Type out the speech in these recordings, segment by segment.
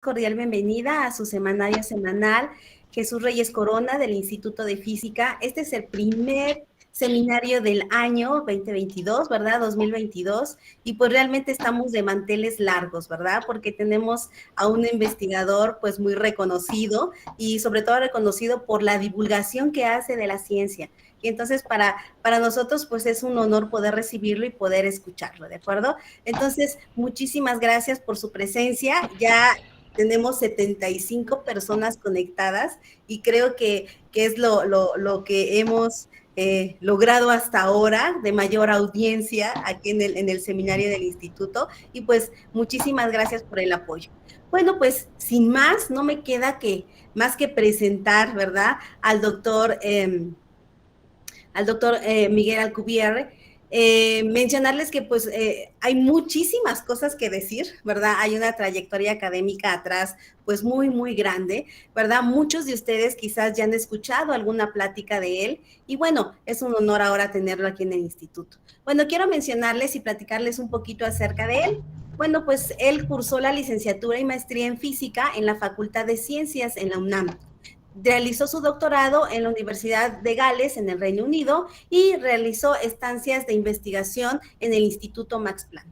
Cordial bienvenida a su semanario semanal Jesús Reyes Corona del Instituto de Física. Este es el primer seminario del año 2022, ¿verdad? 2022. Y pues realmente estamos de manteles largos, ¿verdad? Porque tenemos a un investigador pues muy reconocido y sobre todo reconocido por la divulgación que hace de la ciencia. Y entonces para nosotros pues es un honor poder recibirlo y poder escucharlo, ¿de acuerdo? Entonces, muchísimas gracias por su presencia. Ya tenemos 75 personas conectadas y creo que es lo que hemos logrado hasta ahora de mayor audiencia aquí en el seminario del instituto. Y pues muchísimas gracias por el apoyo. Bueno, pues sin más, no me queda más que presentar, ¿verdad? Al doctor Miguel Alcubierre. Mencionarles que pues hay muchísimas cosas que decir, ¿verdad? Hay una trayectoria académica atrás pues muy grande, ¿verdad? Muchos de ustedes quizás ya han escuchado alguna plática de él y bueno, es un honor ahora tenerlo aquí en el instituto. Bueno, quiero mencionarles y platicarles un poquito acerca de él. Bueno, pues él cursó la licenciatura y maestría en física en la Facultad de Ciencias en la UNAM. Realizó su doctorado en la Universidad de Gales, en el Reino Unido, y realizó estancias de investigación en el Instituto Max Planck.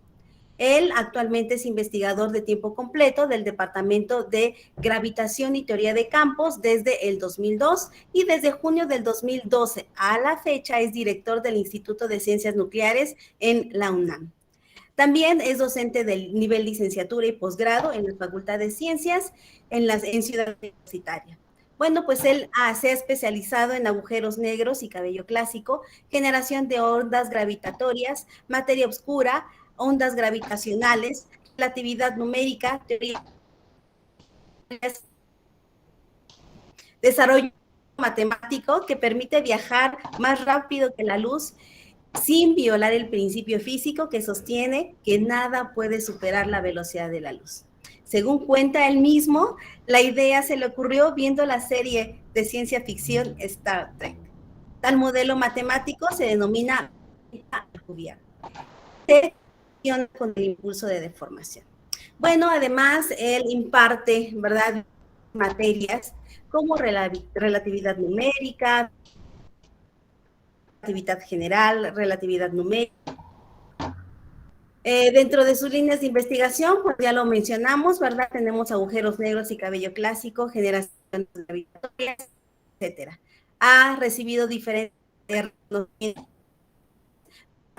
Él actualmente es investigador de tiempo completo del Departamento de Gravitación y Teoría de Campos desde el 2002 y desde junio del 2012 a la fecha es director del Instituto de Ciencias Nucleares en la UNAM. También es docente del nivel licenciatura y posgrado en la Facultad de Ciencias en Ciudad Universitaria. Bueno, pues él se ha especializado en agujeros negros y cabello clásico, generación de ondas gravitatorias, materia oscura, ondas gravitacionales, relatividad numérica, teoría, desarrollo matemático que permite viajar más rápido que la luz sin violar el principio físico que sostiene que nada puede superar la velocidad de la luz. Según cuenta él mismo, la idea se le ocurrió viendo la serie de ciencia ficción Star Trek. Tal modelo matemático se denomina Alcubierre. Se funciona con el impulso de deformación. Bueno, además, él imparte, ¿verdad?, materias como relatividad numérica, relatividad general, relatividad numérica. Dentro de sus líneas de investigación, pues ya lo mencionamos, ¿verdad? Tenemos agujeros negros y cabello clásico, generaciones gravitatorias, etcétera. Ha recibido diferentes reconocimientos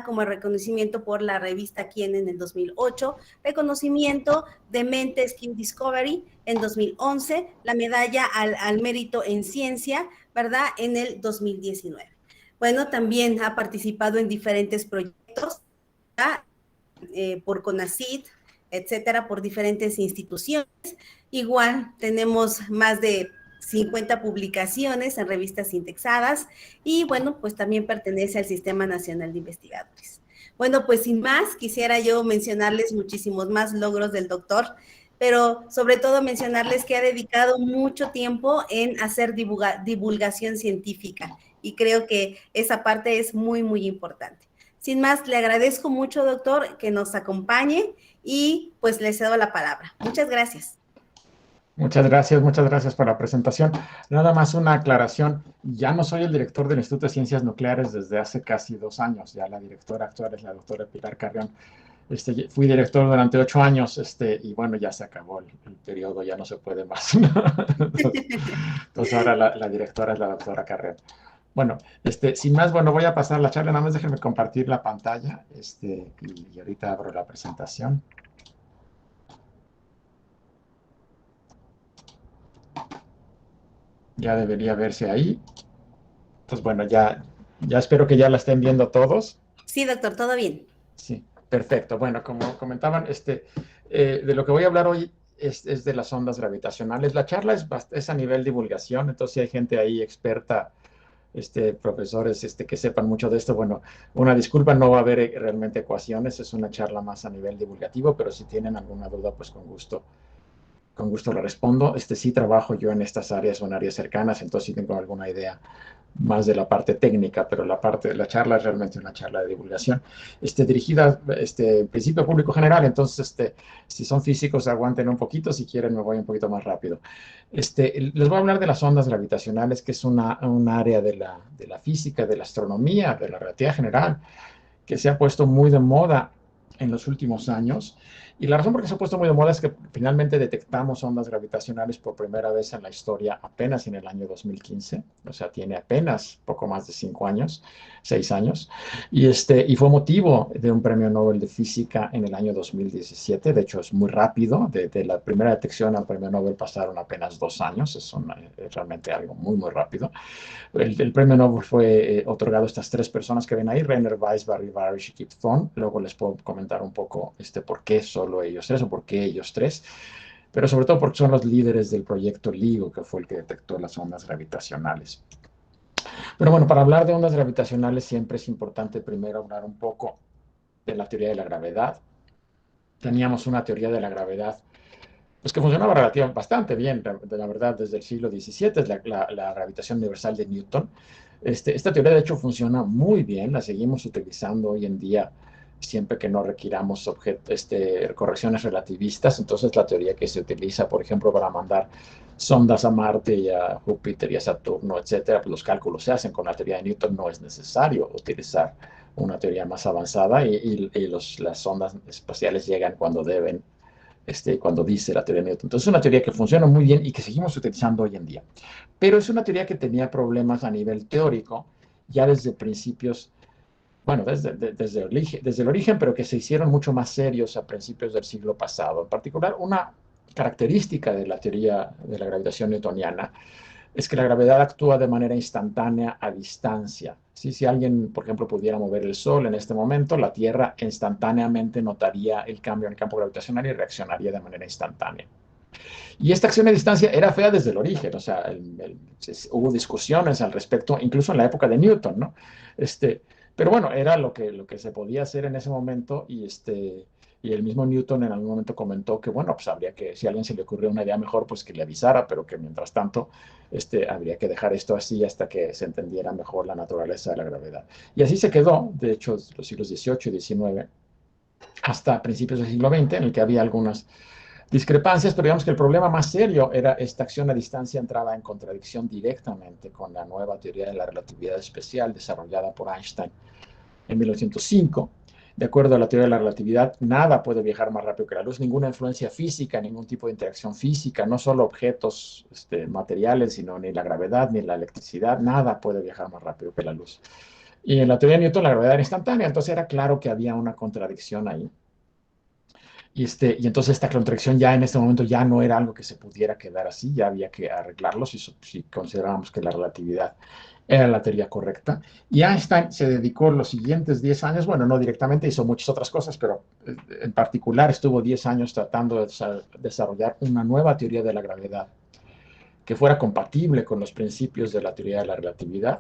como el reconocimiento por la revista Quién en el 2008, reconocimiento de Mentes Q Discovery en 2011, la medalla al mérito en ciencia, ¿verdad? En el 2019. Bueno, también ha participado en diferentes proyectos, ¿verdad? Por CONACYT, etcétera, por diferentes instituciones. Igual tenemos más de 50 publicaciones en revistas indexadas y bueno, pues también pertenece al Sistema Nacional de Investigadores. Bueno, pues sin más, quisiera yo mencionarles muchísimos más logros del doctor, pero sobre todo mencionarles que ha dedicado mucho tiempo en hacer divulgación científica y creo que esa parte es muy importante. Sin más, le agradezco mucho, doctor, que nos acompañe y pues le cedo la palabra. Muchas gracias. Muchas gracias por la presentación. Nada más una aclaración, ya no soy el director del Instituto de Ciencias Nucleares desde hace casi 2 años, ya la directora actual es la doctora Pilar Carrión. Fui director durante 8 años y bueno, ya se acabó el periodo, ya no se puede más. Entonces ahora la directora es la doctora Carrión. Bueno, sin más, bueno, voy a pasar la charla, nada más déjenme compartir la pantalla y ahorita abro la presentación. Ya debería verse ahí. Entonces, bueno, ya espero que ya la estén viendo todos. Sí, doctor, todo bien. Sí, perfecto. Bueno, como comentaban, de lo que voy a hablar hoy es de las ondas gravitacionales. La charla es a nivel divulgación, entonces si hay gente ahí experta, profesores que sepan mucho de esto, bueno, una disculpa, no va a haber realmente ecuaciones, es una charla más a nivel divulgativo, pero si tienen alguna duda, pues con con gusto le respondo. Sí trabajo yo en estas áreas, son áreas cercanas, entonces sí tengo alguna idea más de la parte técnica, pero la charla es realmente una charla de divulgación, dirigida, en principio público general, entonces, si son físicos, aguanten un poquito, si quieren me voy un poquito más rápido. Les voy a hablar de las ondas gravitacionales, que es un área de la física, de la astronomía, de la relatividad general, que se ha puesto muy de moda en los últimos años. Y la razón por la que se ha puesto muy de moda es que finalmente detectamos ondas gravitacionales por primera vez en la historia apenas en el año 2015, o sea, tiene apenas poco más de 5 años, 6 años, y fue motivo de un premio Nobel de Física en el año 2017. De hecho, es muy rápido, de la primera detección al premio Nobel pasaron apenas 2 años, es realmente algo muy, muy rápido. El premio Nobel fue otorgado a estas 3 personas que ven ahí, Rainer Weiss, Barry Barish y Kip Thorne. Luego les puedo comentar un poco por qué solo ellos 3 o por qué ellos 3, pero sobre todo porque son los líderes del proyecto LIGO, que fue el que detectó las ondas gravitacionales. Pero bueno, para hablar de ondas gravitacionales siempre es importante primero hablar un poco de la teoría de la gravedad. Teníamos una teoría de la gravedad pues que funcionaba relativamente bastante bien, la verdad, desde el siglo XVII, es la gravitación universal de Newton. Esta teoría, de hecho, funciona muy bien, la seguimos utilizando hoy en día siempre que no requiramos correcciones relativistas. Entonces, la teoría que se utiliza, por ejemplo, para mandar sondas a Marte y a Júpiter y a Saturno, etcétera, pues los cálculos se hacen con la teoría de Newton, no es necesario utilizar una teoría más avanzada y las sondas espaciales llegan cuando deben, cuando dice la teoría de Newton. Entonces, es una teoría que funciona muy bien y que seguimos utilizando hoy en día. Pero es una teoría que tenía problemas a nivel teórico ya desde principios, bueno, desde el origen, pero que se hicieron mucho más serios a principios del siglo pasado. En particular, una característica de la teoría de la gravitación newtoniana es que la gravedad actúa de manera instantánea a distancia. ¿Sí? Si alguien, por ejemplo, pudiera mover el Sol en este momento, la Tierra instantáneamente notaría el cambio en el campo gravitacional y reaccionaría de manera instantánea. Y esta acción a distancia era fea desde el origen, o sea, hubo discusiones al respecto, incluso en la época de Newton, ¿no? Pero bueno, era lo que se podía hacer en ese momento y el mismo Newton en algún momento comentó que, bueno, pues habría que, si a alguien se le ocurrió una idea mejor, pues que le avisara, pero que mientras tanto habría que dejar esto así hasta que se entendiera mejor la naturaleza de la gravedad. Y así se quedó, de hecho, los siglos XVIII y XIX, hasta principios del siglo XX, en el que había algunas discrepancias, pero digamos que el problema más serio era esta acción a distancia entraba en contradicción directamente con la nueva teoría de la relatividad especial desarrollada por Einstein en 1905. De acuerdo a la teoría de la relatividad, nada puede viajar más rápido que la luz, ninguna influencia física, ningún tipo de interacción física, no solo objetos materiales, sino ni la gravedad, ni la electricidad, nada puede viajar más rápido que la luz. Y en la teoría de Newton la gravedad era instantánea, entonces era claro que había una contradicción ahí. Y entonces esta contradicción ya en este momento ya no era algo que se pudiera quedar así, ya había que arreglarlo si considerábamos que la relatividad era la teoría correcta. Y Einstein se dedicó los siguientes 10 años, bueno, no directamente, hizo muchas otras cosas, pero en particular estuvo 10 años tratando de desarrollar una nueva teoría de la gravedad que fuera compatible con los principios de la teoría de la relatividad.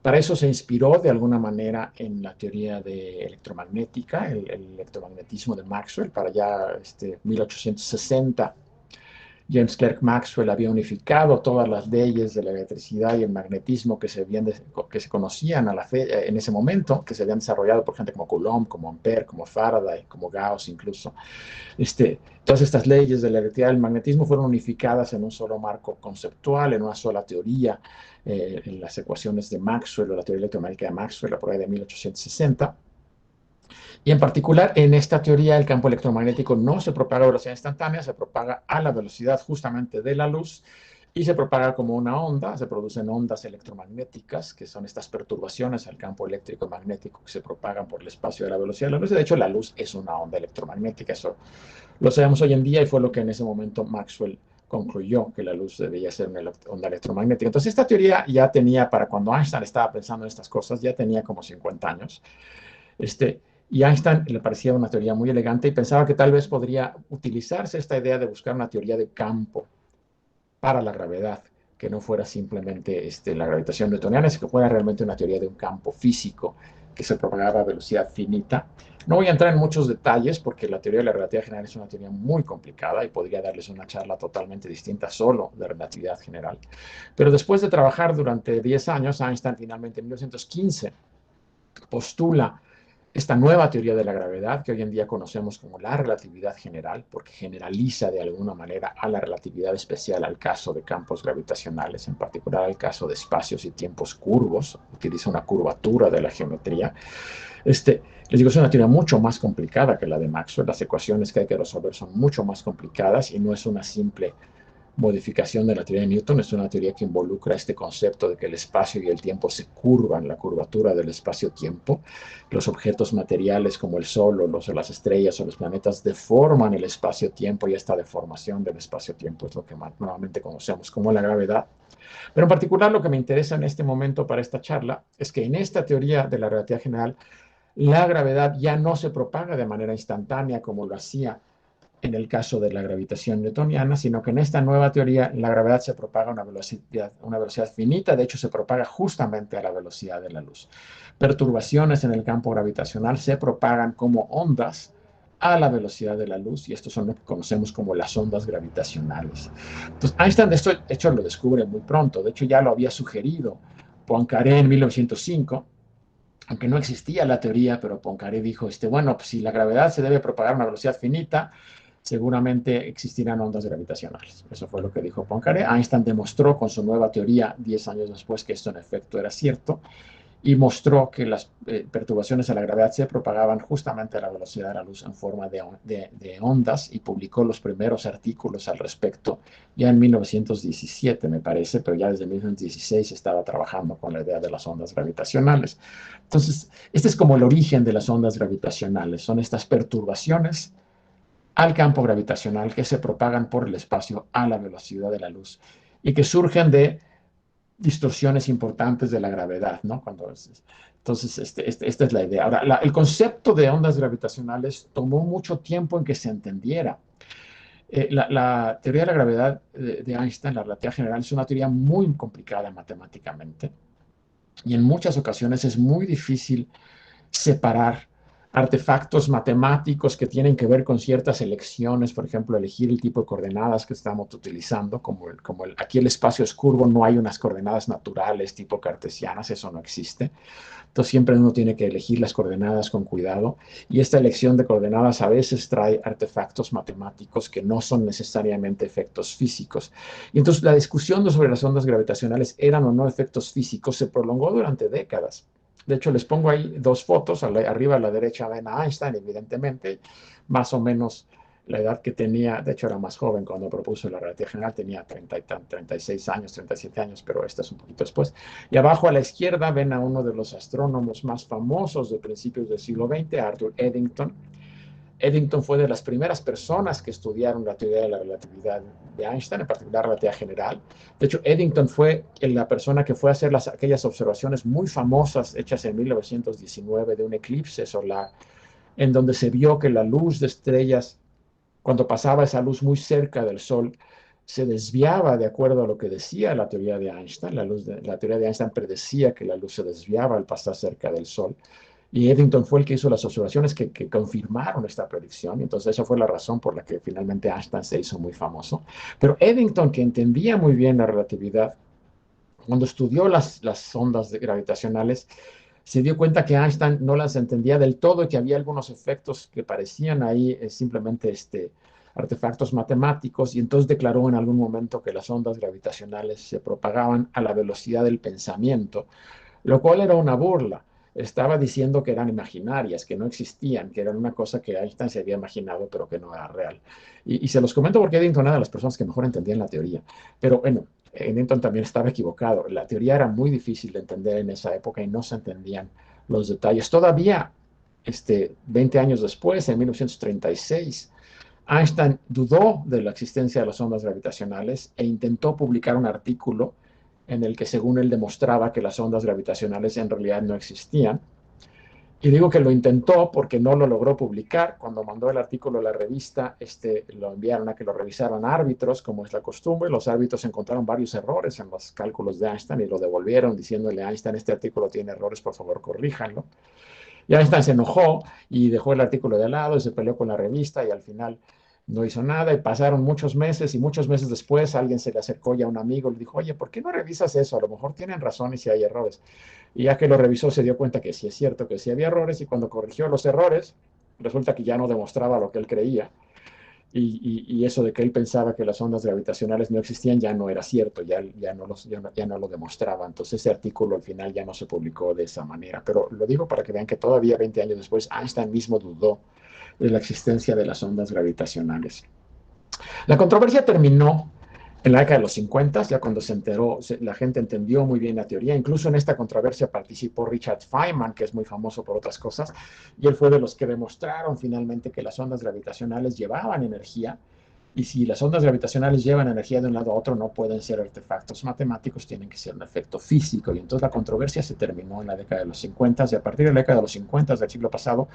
Para eso se inspiró de alguna manera en la teoría de electromagnética, el electromagnetismo de Maxwell, para ya 1860. James Clerk Maxwell había unificado todas las leyes de la electricidad y el magnetismo que se conocían en ese momento, que se habían desarrollado por gente como Coulomb, como Ampère, como Faraday, como Gauss incluso. Todas estas leyes de la electricidad y el magnetismo fueron unificadas en un solo marco conceptual, en una sola teoría, en las ecuaciones de Maxwell o la teoría electromagnética de Maxwell, por ahí de 1860. Y en particular, en esta teoría, el campo electromagnético no se propaga a velocidad instantánea, se propaga a la velocidad justamente de la luz y se propaga como una onda. Se producen ondas electromagnéticas, que son estas perturbaciones al campo eléctrico magnético que se propagan por el espacio de la velocidad de la luz. De hecho, la luz es una onda electromagnética, eso lo sabemos hoy en día y fue lo que en ese momento Maxwell concluyó, que la luz debía ser una onda electromagnética. Entonces, esta teoría ya tenía, para cuando Einstein estaba pensando en estas cosas, ya tenía como 50 años. Y a Einstein le parecía una teoría muy elegante y pensaba que tal vez podría utilizarse esta idea de buscar una teoría de campo para la gravedad, que no fuera simplemente la gravitación newtoniana, sino que fuera realmente una teoría de un campo físico que se propagaba a velocidad finita. No voy a entrar en muchos detalles porque la teoría de la relatividad general es una teoría muy complicada y podría darles una charla totalmente distinta solo de relatividad general. Pero después de trabajar durante 10 años, Einstein finalmente en 1915 postula esta nueva teoría de la gravedad que hoy en día conocemos como la relatividad general, porque generaliza de alguna manera a la relatividad especial al caso de campos gravitacionales, en particular al caso de espacios y tiempos curvos, utiliza una curvatura de la geometría. Les digo, es una teoría mucho más complicada que la de Maxwell, las ecuaciones que hay que resolver son mucho más complicadas y no es una simple modificación de la teoría de Newton, es una teoría que involucra este concepto de que el espacio y el tiempo se curvan, la curvatura del espacio-tiempo. Los objetos materiales como el Sol o las estrellas o los planetas deforman el espacio-tiempo y esta deformación del espacio-tiempo es lo que normalmente conocemos como la gravedad. Pero en particular lo que me interesa en este momento para esta charla es que en esta teoría de la relatividad general la gravedad ya no se propaga de manera instantánea como lo hacía en el caso de la gravitación newtoniana, sino que en esta nueva teoría la gravedad se propaga a una velocidad finita, de hecho se propaga justamente a la velocidad de la luz. Perturbaciones en el campo gravitacional se propagan como ondas a la velocidad de la luz y estos son lo que conocemos como las ondas gravitacionales. Entonces Einstein de esto, de hecho, lo descubre muy pronto, de hecho ya lo había sugerido Poincaré en 1905, aunque no existía la teoría, pero Poincaré dijo, bueno, pues si la gravedad se debe propagar a una velocidad finita, seguramente existirán ondas gravitacionales. Eso fue lo que dijo Poincaré. Einstein demostró con su nueva teoría 10 años después que esto en efecto era cierto y mostró que las perturbaciones a la gravedad se propagaban justamente a la velocidad de la luz en forma de ondas y publicó los primeros artículos al respecto ya en 1917, me parece, pero ya desde 1916 estaba trabajando con la idea de las ondas gravitacionales. Entonces, este es como el origen de las ondas gravitacionales, son estas perturbaciones al campo gravitacional que se propagan por el espacio a la velocidad de la luz y que surgen de distorsiones importantes de la gravedad, ¿no? Entonces, esta es la idea. Ahora, el concepto de ondas gravitacionales tomó mucho tiempo en que se entendiera. La teoría de la gravedad de Einstein, la relatividad general, es una teoría muy complicada matemáticamente y en muchas ocasiones es muy difícil separar artefactos matemáticos que tienen que ver con ciertas elecciones, por ejemplo, elegir el tipo de coordenadas que estamos utilizando, aquí el espacio es curvo, no hay unas coordenadas naturales tipo cartesianas, eso no existe. Entonces siempre uno tiene que elegir las coordenadas con cuidado y esta elección de coordenadas a veces trae artefactos matemáticos que no son necesariamente efectos físicos. Y entonces la discusión sobre las ondas gravitacionales eran o no efectos físicos se prolongó durante décadas. De hecho, les pongo ahí dos fotos, arriba a la derecha ven a Einstein, evidentemente, más o menos la edad que tenía, de hecho era más joven cuando propuso la relatividad general, tenía 36 años, 37 años, pero esta es un poquito después. Y abajo a la izquierda ven a uno de los astrónomos más famosos de principios del siglo XX, Arthur Eddington. Eddington fue de las primeras personas que estudiaron la teoría de la relatividad de Einstein, en particular la relatividad general. De hecho, Eddington fue la persona que fue a hacer aquellas observaciones muy famosas hechas en 1919 de un eclipse solar, en donde se vio que la luz de estrellas, cuando pasaba esa luz muy cerca del Sol, se desviaba de acuerdo a lo que decía la teoría de Einstein. La teoría de Einstein predecía que la luz se desviaba al pasar cerca del Sol. Y Eddington fue el que hizo las observaciones que confirmaron esta predicción. Y entonces esa fue la razón por la que finalmente Einstein se hizo muy famoso. Pero Eddington, que entendía muy bien la relatividad, cuando estudió las ondas gravitacionales, se dio cuenta que Einstein no las entendía del todo y que había algunos efectos que parecían ahí simplemente artefactos matemáticos, y entonces declaró en algún momento que las ondas gravitacionales se propagaban a la velocidad del pensamiento, lo cual era una burla. Estaba diciendo que eran imaginarias, que no existían, que eran una cosa que Einstein se había imaginado, pero que no era real. Y se los comento porque Eddington era de las personas que mejor entendían la teoría. Pero bueno, Eddington también estaba equivocado. La teoría era muy difícil de entender en esa época y no se entendían los detalles. Todavía, 20 años después, en 1936, Einstein dudó de la existencia de las ondas gravitacionales e intentó publicar un artículo en el que según él demostraba que las ondas gravitacionales en realidad no existían. Y digo que lo intentó porque no lo logró publicar. Cuando mandó el artículo a la revista, lo enviaron a que lo revisaran árbitros, como es la costumbre. Los árbitros encontraron varios errores en los cálculos de Einstein y lo devolvieron diciéndole a Einstein, este artículo tiene errores, por favor, corríjanlo. Y Einstein se enojó y dejó el artículo de lado y se peleó con la revista y al final no hizo nada y pasaron muchos meses y muchos meses después alguien se le acercó ya a un amigo y le dijo, oye, ¿por qué no revisas eso? A lo mejor tienen razón y si hay errores. Y ya que lo revisó se dio cuenta que sí es cierto, que sí había errores y cuando corrigió los errores, resulta que ya no demostraba lo que él creía y eso de que él pensaba que las ondas gravitacionales no existían ya no era cierto, ya no lo demostraba. Entonces ese artículo al final ya no se publicó de esa manera. Pero lo digo para que vean que todavía 20 años después Einstein mismo dudó de la existencia de las ondas gravitacionales. La controversia terminó en la década de los 50, ya cuando se enteró, la gente entendió muy bien la teoría. Incluso en esta controversia participó Richard Feynman, que es muy famoso por otras cosas, y él fue de los que demostraron finalmente que las ondas gravitacionales llevaban energía, y si las ondas gravitacionales llevan energía de un lado a otro, no pueden ser artefactos matemáticos, tienen que ser un efecto físico. Y entonces la controversia se terminó en la década de los 50, y a partir de la década de los 50 del siglo pasado,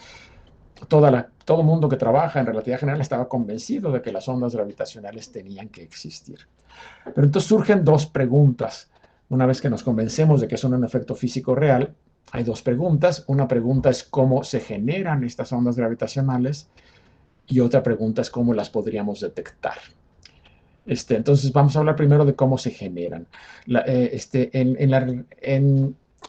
todo mundo que trabaja en relatividad general estaba convencido de que las ondas gravitacionales tenían que existir. Pero entonces surgen dos preguntas. Una vez que nos convencemos de que son un efecto físico real, hay dos preguntas. Una pregunta es cómo se generan estas ondas gravitacionales y otra pregunta es cómo las podríamos detectar. Entonces vamos a hablar primero de cómo se generan.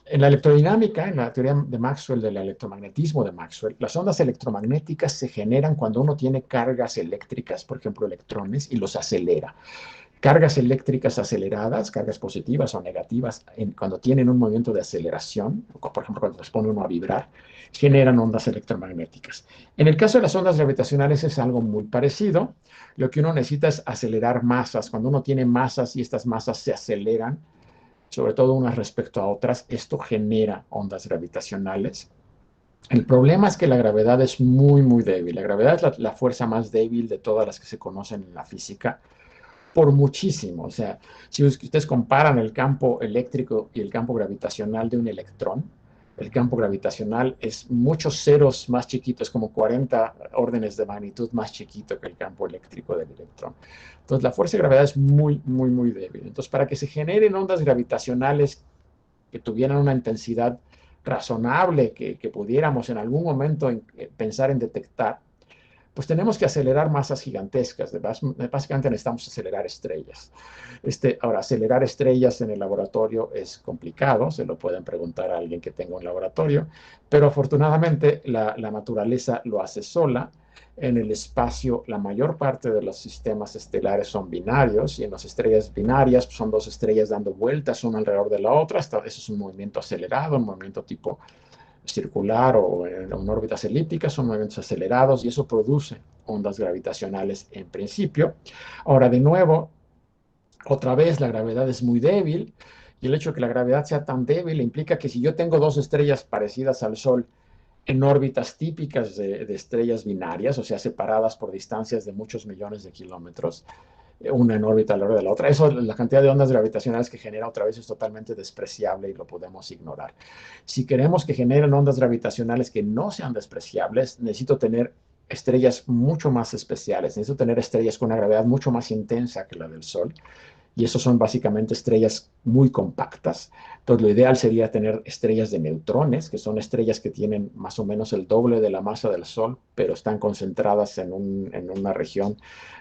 En la electrodinámica, en la teoría de Maxwell, del electromagnetismo de Maxwell, las ondas electromagnéticas se generan cuando uno tiene cargas eléctricas, por ejemplo, electrones, y los acelera. Cargas eléctricas aceleradas, cargas positivas o negativas, cuando tienen un movimiento de aceleración, por ejemplo, cuando les pone uno a vibrar, generan ondas electromagnéticas. En el caso de las ondas gravitacionales es algo muy parecido. Lo que uno necesita es acelerar masas. Cuando uno tiene masas y estas masas se aceleran, sobre todo unas respecto a otras, esto genera ondas gravitacionales. El problema es que la gravedad es muy, muy débil. La gravedad es la fuerza más débil de todas las que se conocen en la física por muchísimo. O sea, si ustedes comparan el campo eléctrico y el campo gravitacional de un electrón, el campo gravitacional es muchos ceros más chiquitos, como 40 órdenes de magnitud más chiquito que el campo eléctrico del electrón. Entonces, la fuerza de gravedad es muy, muy, muy débil. Entonces, para que se generen ondas gravitacionales que tuvieran una intensidad razonable, que pudiéramos en algún momento pensar en detectar, pues tenemos que acelerar masas gigantescas. Básicamente necesitamos acelerar estrellas. Ahora, acelerar estrellas en el laboratorio es complicado, se lo pueden preguntar a alguien que tenga un laboratorio, pero afortunadamente la naturaleza lo hace sola. En el espacio, la mayor parte de los sistemas estelares son binarios y en las estrellas binarias son dos estrellas dando vueltas una alrededor de la otra. Eso es un movimiento acelerado, un movimiento tipo circular o en órbitas elípticas, son movimientos acelerados y eso produce ondas gravitacionales en principio. Ahora, de nuevo, otra vez la gravedad es muy débil y el hecho de que la gravedad sea tan débil implica que si yo tengo dos estrellas parecidas al Sol en órbitas típicas de estrellas binarias, o sea, separadas por distancias de muchos millones de kilómetros, una en órbita alrededor de la otra. Eso, la cantidad de ondas gravitacionales que genera otra vez es totalmente despreciable y lo podemos ignorar. Si queremos que generen ondas gravitacionales que no sean despreciables, necesito tener estrellas mucho más especiales, necesito tener estrellas con una gravedad mucho más intensa que la del Sol, y esos son básicamente estrellas muy compactas. Entonces, lo ideal sería tener estrellas de neutrones, que son estrellas que tienen más o menos el doble de la masa del Sol, pero están concentradas en una región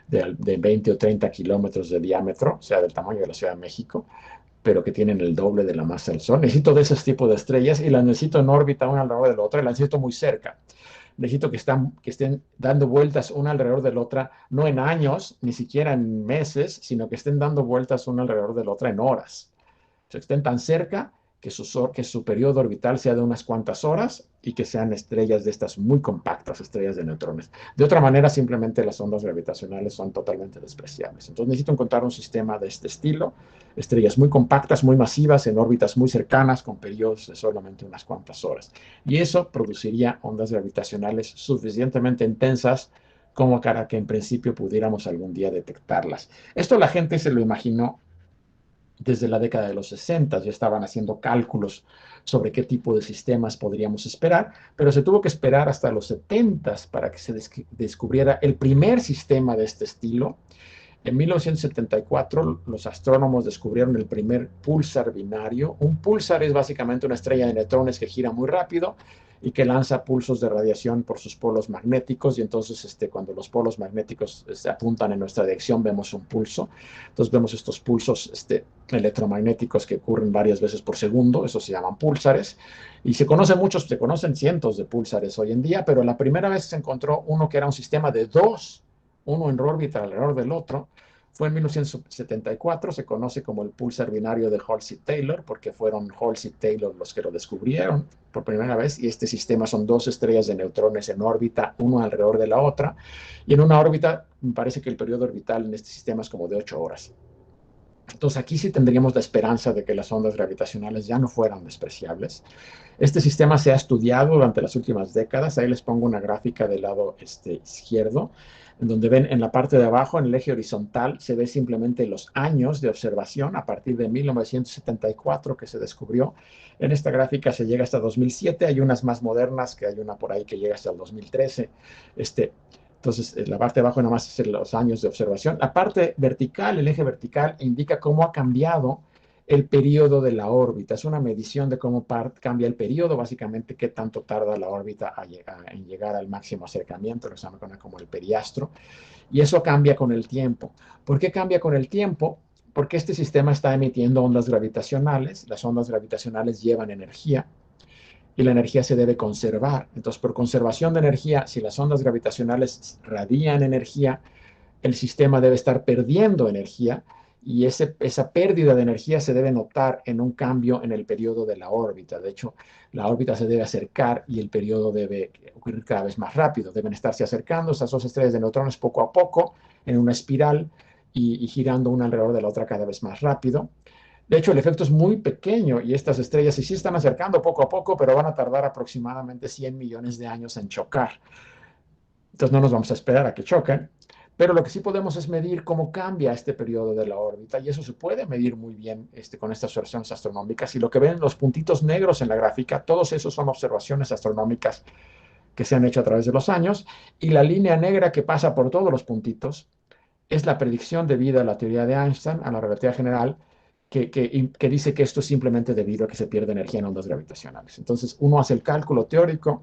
de 20 o 30 kilómetros de diámetro, o sea, del tamaño de la Ciudad de México, pero que tienen el doble de la masa del Sol. Necesito de esos tipos de estrellas y las necesito en órbita una alrededor de la otra y las necesito muy cerca. Necesito que estén dando vueltas una alrededor de la otra, no en años, ni siquiera en meses, sino que estén dando vueltas una alrededor de la otra en horas. O sea, que estén tan cerca que su periodo orbital sea de unas cuantas horas y que sean estrellas de estas muy compactas, estrellas de neutrones. De otra manera, simplemente las ondas gravitacionales son totalmente despreciables. Entonces necesito encontrar un sistema de este estilo, estrellas muy compactas, muy masivas, en órbitas muy cercanas, con periodos de solamente unas cuantas horas. Y eso produciría ondas gravitacionales suficientemente intensas como para que en principio pudiéramos algún día detectarlas. Esto la gente se lo imaginó desde la década de los 60 ya estaban haciendo cálculos sobre qué tipo de sistemas podríamos esperar, pero se tuvo que esperar hasta los 70 para que se descubriera el primer sistema de este estilo. En 1974, los astrónomos descubrieron el primer púlsar binario. Un púlsar es básicamente una estrella de neutrones que gira muy rápido y que lanza pulsos de radiación por sus polos magnéticos, y entonces cuando los polos magnéticos se apuntan en nuestra dirección vemos un pulso. Entonces vemos estos pulsos electromagnéticos que ocurren varias veces por segundo, esos se llaman púlsares, y se conocen cientos de púlsares hoy en día, pero la primera vez se encontró uno que era un sistema de dos, uno en órbita alrededor del otro. Fue en 1974, se conoce como el púlsar binario de Halsey-Taylor, porque fueron Halsey-Taylor los que lo descubrieron por primera vez, y este sistema son dos estrellas de neutrones en órbita, una alrededor de la otra, y en una órbita, me parece que el periodo orbital en este sistema es como de 8 horas. Entonces aquí sí tendríamos la esperanza de que las ondas gravitacionales ya no fueran despreciables. Este sistema se ha estudiado durante las últimas décadas. Ahí les pongo una gráfica del lado izquierdo, en donde ven en la parte de abajo, en el eje horizontal, se ve simplemente los años de observación a partir de 1974 que se descubrió. En esta gráfica se llega hasta 2007. Hay unas más modernas, que hay una por ahí que llega hasta el 2013. Entonces, la parte de abajo nada más es los años de observación. La parte vertical, el eje vertical, indica cómo ha cambiado el periodo de la órbita. Es una medición de cómo cambia el periodo, básicamente qué tanto tarda la órbita en llegar al máximo acercamiento, lo que se llama como el periastro, y eso cambia con el tiempo. ¿Por qué cambia con el tiempo? Porque este sistema está emitiendo ondas gravitacionales. Las ondas gravitacionales llevan energía y la energía se debe conservar. Entonces, por conservación de energía, si las ondas gravitacionales radian energía, el sistema debe estar perdiendo energía, y esa pérdida de energía se debe notar en un cambio en el periodo de la órbita. De hecho, la órbita se debe acercar y el periodo debe ocurrir cada vez más rápido. Deben estarse acercando esas dos estrellas de neutrones poco a poco en una espiral y girando una alrededor de la otra cada vez más rápido. De hecho, el efecto es muy pequeño y estas estrellas sí están acercando poco a poco, pero van a tardar aproximadamente 100 millones de años en chocar. Entonces no nos vamos a esperar a que choquen, pero lo que sí podemos es medir cómo cambia este periodo de la órbita, y eso se puede medir muy bien con estas observaciones astronómicas. Y lo que ven los puntitos negros en la gráfica, todos esos son observaciones astronómicas que se han hecho a través de los años, y la línea negra que pasa por todos los puntitos es la predicción debido a la teoría de Einstein, a la relatividad general, que dice que esto es simplemente debido a que se pierde energía en ondas gravitacionales. Entonces uno hace el cálculo teórico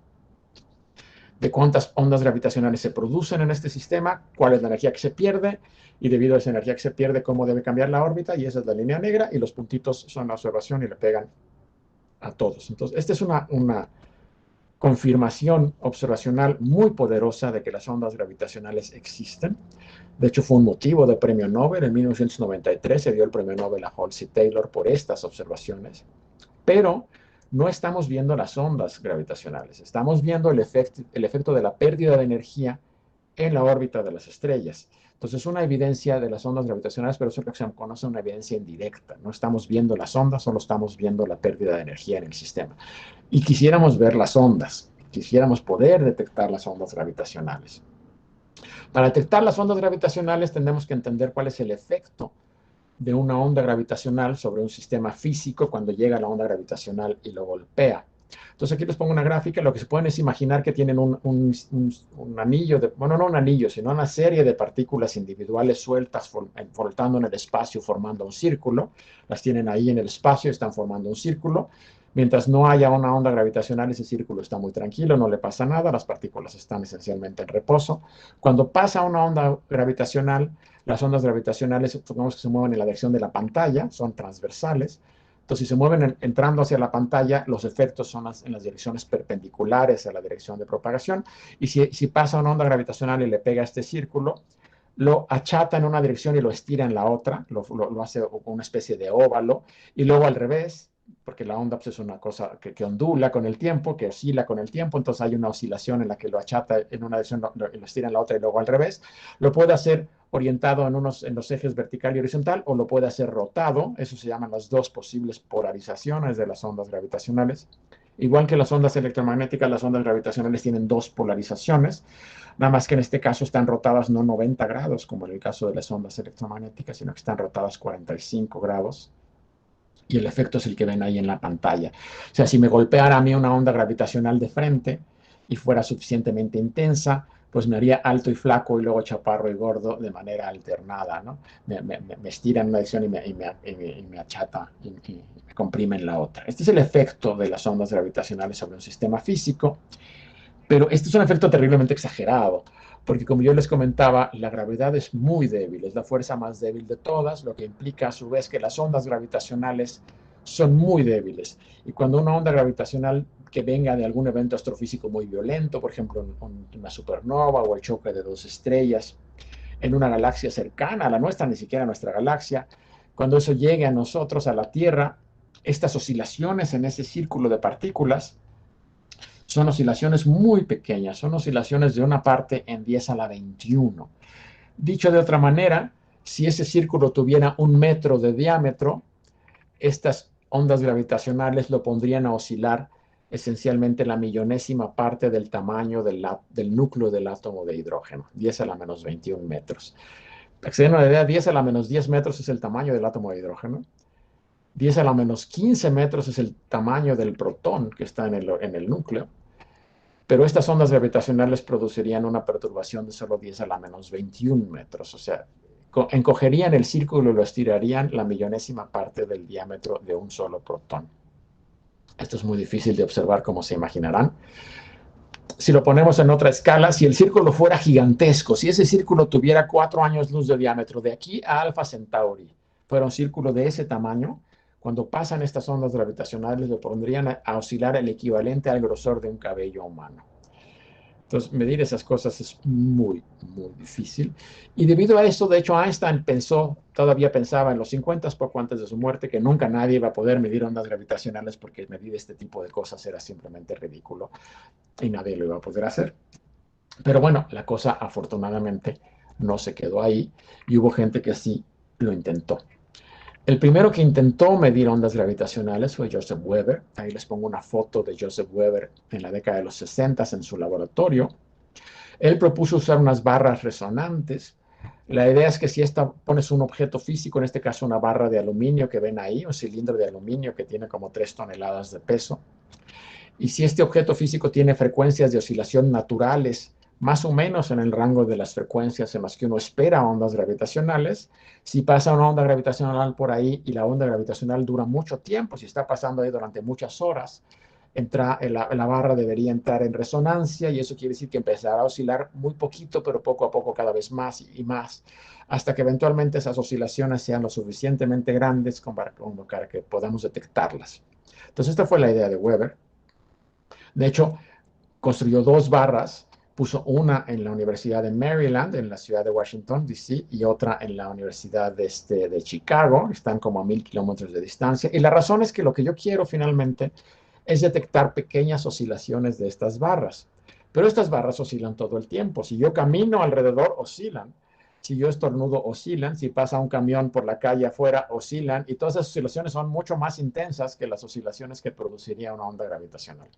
de cuántas ondas gravitacionales se producen en este sistema, cuál es la energía que se pierde, y debido a esa energía que se pierde, cómo debe cambiar la órbita, y esa es la línea negra, y los puntitos son la observación y le pegan a todos. Entonces, esta es una confirmación observacional muy poderosa de que las ondas gravitacionales existen. De hecho, fue un motivo de premio Nobel. En 1993 se dio el premio Nobel a Halsey-Taylor por estas observaciones. Pero no estamos viendo las ondas gravitacionales, estamos viendo el efecto de la pérdida de energía en la órbita de las estrellas. Entonces, una evidencia de las ondas gravitacionales, pero eso es lo que se conoce una evidencia indirecta. No estamos viendo las ondas, solo estamos viendo la pérdida de energía en el sistema. Y quisiéramos ver las ondas, quisiéramos poder detectar las ondas gravitacionales. Para detectar las ondas gravitacionales tenemos que entender cuál es el efecto de una onda gravitacional sobre un sistema físico cuando llega la onda gravitacional y lo golpea. Entonces aquí les pongo una gráfica. Lo que se pueden es imaginar que tienen un anillo, bueno, no un anillo, sino una serie de partículas individuales sueltas flotando en el espacio formando un círculo. Las tienen ahí en el espacio, están formando un círculo. Mientras no haya una onda gravitacional, ese círculo está muy tranquilo, no le pasa nada, las partículas están esencialmente en reposo. Cuando pasa una onda gravitacional, las ondas gravitacionales, supongamos que se mueven en la dirección de la pantalla, son transversales. Entonces, si se mueven entrando hacia la pantalla, los efectos son en las direcciones perpendiculares a la dirección de propagación. Y si pasa una onda gravitacional y le pega a este círculo, lo achata en una dirección y lo estira en la otra, lo hace una especie de óvalo, y luego al revés, porque la onda pues, es una cosa que ondula con el tiempo, que oscila con el tiempo. Entonces hay una oscilación en la que lo achata en una dirección, lo estira en la otra y luego al revés. Lo puede hacer orientado en los ejes vertical y horizontal, o lo puede hacer rotado. Eso se llaman las dos posibles polarizaciones de las ondas gravitacionales. Igual que las ondas electromagnéticas, las ondas gravitacionales tienen dos polarizaciones, nada más que en este caso están rotadas no 90 grados, como en el caso de las ondas electromagnéticas, sino que están rotadas 45 grados y el efecto es el que ven ahí en la pantalla. O sea, si me golpeara a mí una onda gravitacional de frente y fuera suficientemente intensa, pues me haría alto y flaco y luego chaparro y gordo de manera alternada, ¿no? Me estira en una dirección y me achata y me comprime en la otra. Este es el efecto de las ondas gravitacionales sobre un sistema físico, pero este es un efecto terriblemente exagerado, porque como yo les comentaba, la gravedad es muy débil, es la fuerza más débil de todas, lo que implica a su vez que las ondas gravitacionales son muy débiles. Y cuando una onda gravitacional que venga de algún evento astrofísico muy violento, por ejemplo, una supernova o el choque de dos estrellas en una galaxia cercana a la nuestra, ni siquiera a nuestra galaxia, cuando eso llegue a nosotros, a la Tierra, estas oscilaciones en ese círculo de partículas son oscilaciones muy pequeñas, son oscilaciones de una parte en 10 a la 21. Dicho de otra manera, si ese círculo tuviera 1 metro de diámetro, estas ondas gravitacionales lo pondrían a oscilar esencialmente la millonésima parte del tamaño del núcleo del átomo de hidrógeno, 10 a la menos 21 metros. Para que se den una idea, 10 a la menos 10 metros es el tamaño del átomo de hidrógeno, 10 a la menos 15 metros es el tamaño del protón que está en el núcleo, pero estas ondas gravitacionales producirían una perturbación de solo 10 a la menos 21 metros, o sea, encogerían el círculo y lo estirarían la millonésima parte del diámetro de un solo protón. Esto es muy difícil de observar, como se imaginarán. Si lo ponemos en otra escala, si el círculo fuera gigantesco, si ese círculo tuviera 4 años luz de diámetro, de aquí a Alpha Centauri, fuera un círculo de ese tamaño, cuando pasan estas ondas gravitacionales lo pondrían a oscilar el equivalente al grosor de un cabello humano. Entonces, medir esas cosas es muy, muy difícil. Y debido a eso, de hecho, Einstein todavía pensaba en los 50 poco antes de su muerte, que nunca nadie iba a poder medir ondas gravitacionales porque medir este tipo de cosas era simplemente ridículo y nadie lo iba a poder hacer. Pero bueno, la cosa afortunadamente no se quedó ahí y hubo gente que sí lo intentó. El primero que intentó medir ondas gravitacionales fue Joseph Weber. Ahí les pongo una foto de Joseph Weber en la década de los 60 en su laboratorio. Él propuso usar unas barras resonantes. La idea es que si pones un objeto físico, en este caso una barra de aluminio que ven ahí, un cilindro de aluminio que tiene como 3 toneladas de peso, y si este objeto físico tiene frecuencias de oscilación naturales, más o menos en el rango de las frecuencias en las que uno espera ondas gravitacionales, si pasa una onda gravitacional por ahí y la onda gravitacional dura mucho tiempo, si está pasando ahí durante muchas horas, la barra debería entrar en resonancia y eso quiere decir que empezará a oscilar muy poquito, pero poco a poco cada vez más y más, hasta que eventualmente esas oscilaciones sean lo suficientemente grandes para que podamos detectarlas. Entonces, esta fue la idea de Weber. De hecho, construyó 2 barras, puso una en la Universidad de Maryland, en la ciudad de Washington, D.C., y otra en la Universidad de Chicago, están como a 1000 kilómetros de distancia. Y la razón es que lo que yo quiero finalmente es detectar pequeñas oscilaciones de estas barras. Pero estas barras oscilan todo el tiempo. Si yo camino alrededor, oscilan. Si yo estornudo, oscilan. Si pasa un camión por la calle afuera, oscilan. Y todas esas oscilaciones son mucho más intensas que las oscilaciones que produciría una onda gravitacional.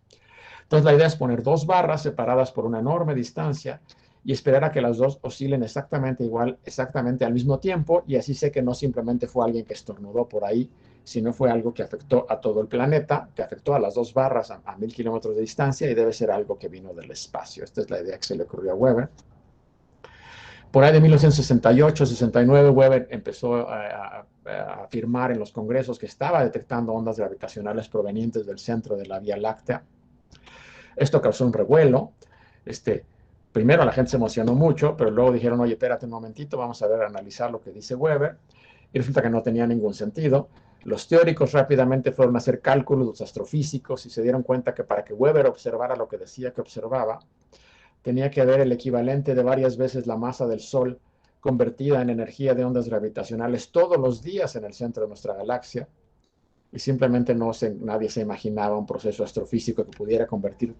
Entonces, la idea es poner 2 barras separadas por una enorme distancia y esperar a que las dos oscilen exactamente igual, exactamente al mismo tiempo, y así sé que no simplemente fue alguien que estornudó por ahí, sino fue algo que afectó a todo el planeta, que afectó a las 2 barras a 1000 kilómetros de distancia y debe ser algo que vino del espacio. Esta es la idea que se le ocurrió a Weber. Por ahí de 1968-69, Weber empezó a afirmar en los congresos que estaba detectando ondas gravitacionales provenientes del centro de la Vía Láctea. Esto causó un revuelo. Primero la gente se emocionó mucho, pero luego dijeron, oye, espérate un momentito, vamos a ver, analizar lo que dice Weber. Y resulta que no tenía ningún sentido. Los teóricos rápidamente fueron a hacer cálculos, los astrofísicos, y se dieron cuenta que para que Weber observara lo que decía que observaba, tenía que haber el equivalente de varias veces la masa del Sol convertida en energía de ondas gravitacionales todos los días en el centro de nuestra galaxia. Y simplemente nadie se imaginaba un proceso astrofísico que pudiera convertir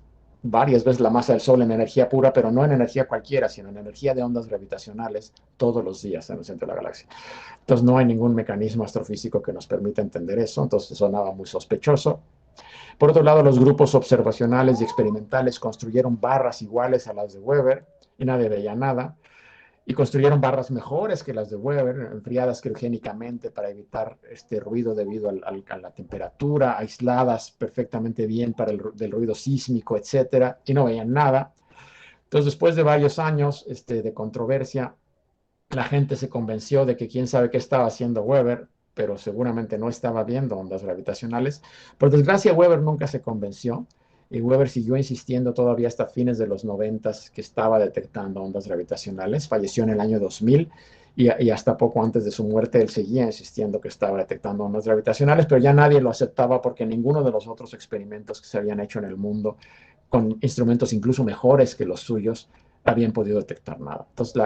varias veces la masa del Sol en energía pura, pero no en energía cualquiera, sino en energía de ondas gravitacionales todos los días en el centro de la galaxia. Entonces no hay ningún mecanismo astrofísico que nos permita entender eso, entonces sonaba muy sospechoso. Por otro lado, los grupos observacionales y experimentales construyeron barras iguales a las de Weber y nadie veía nada. y construyeron barras mejores que las de Weber, enfriadas criogénicamente para evitar este ruido debido a la temperatura, aisladas perfectamente bien para del ruido sísmico, etcétera, y no veían nada. Entonces, después de varios años de controversia, la gente se convenció de que quién sabe qué estaba haciendo Weber, pero seguramente no estaba viendo ondas gravitacionales. Por desgracia, Weber nunca se convenció y Weber siguió insistiendo todavía hasta fines de los 90 que estaba detectando ondas gravitacionales. Falleció en el año 2000 y hasta poco antes de su muerte él seguía insistiendo que estaba detectando ondas gravitacionales, pero ya nadie lo aceptaba porque ninguno de los otros experimentos que se habían hecho en el mundo con instrumentos incluso mejores que los suyos habían podido detectar nada. Entonces,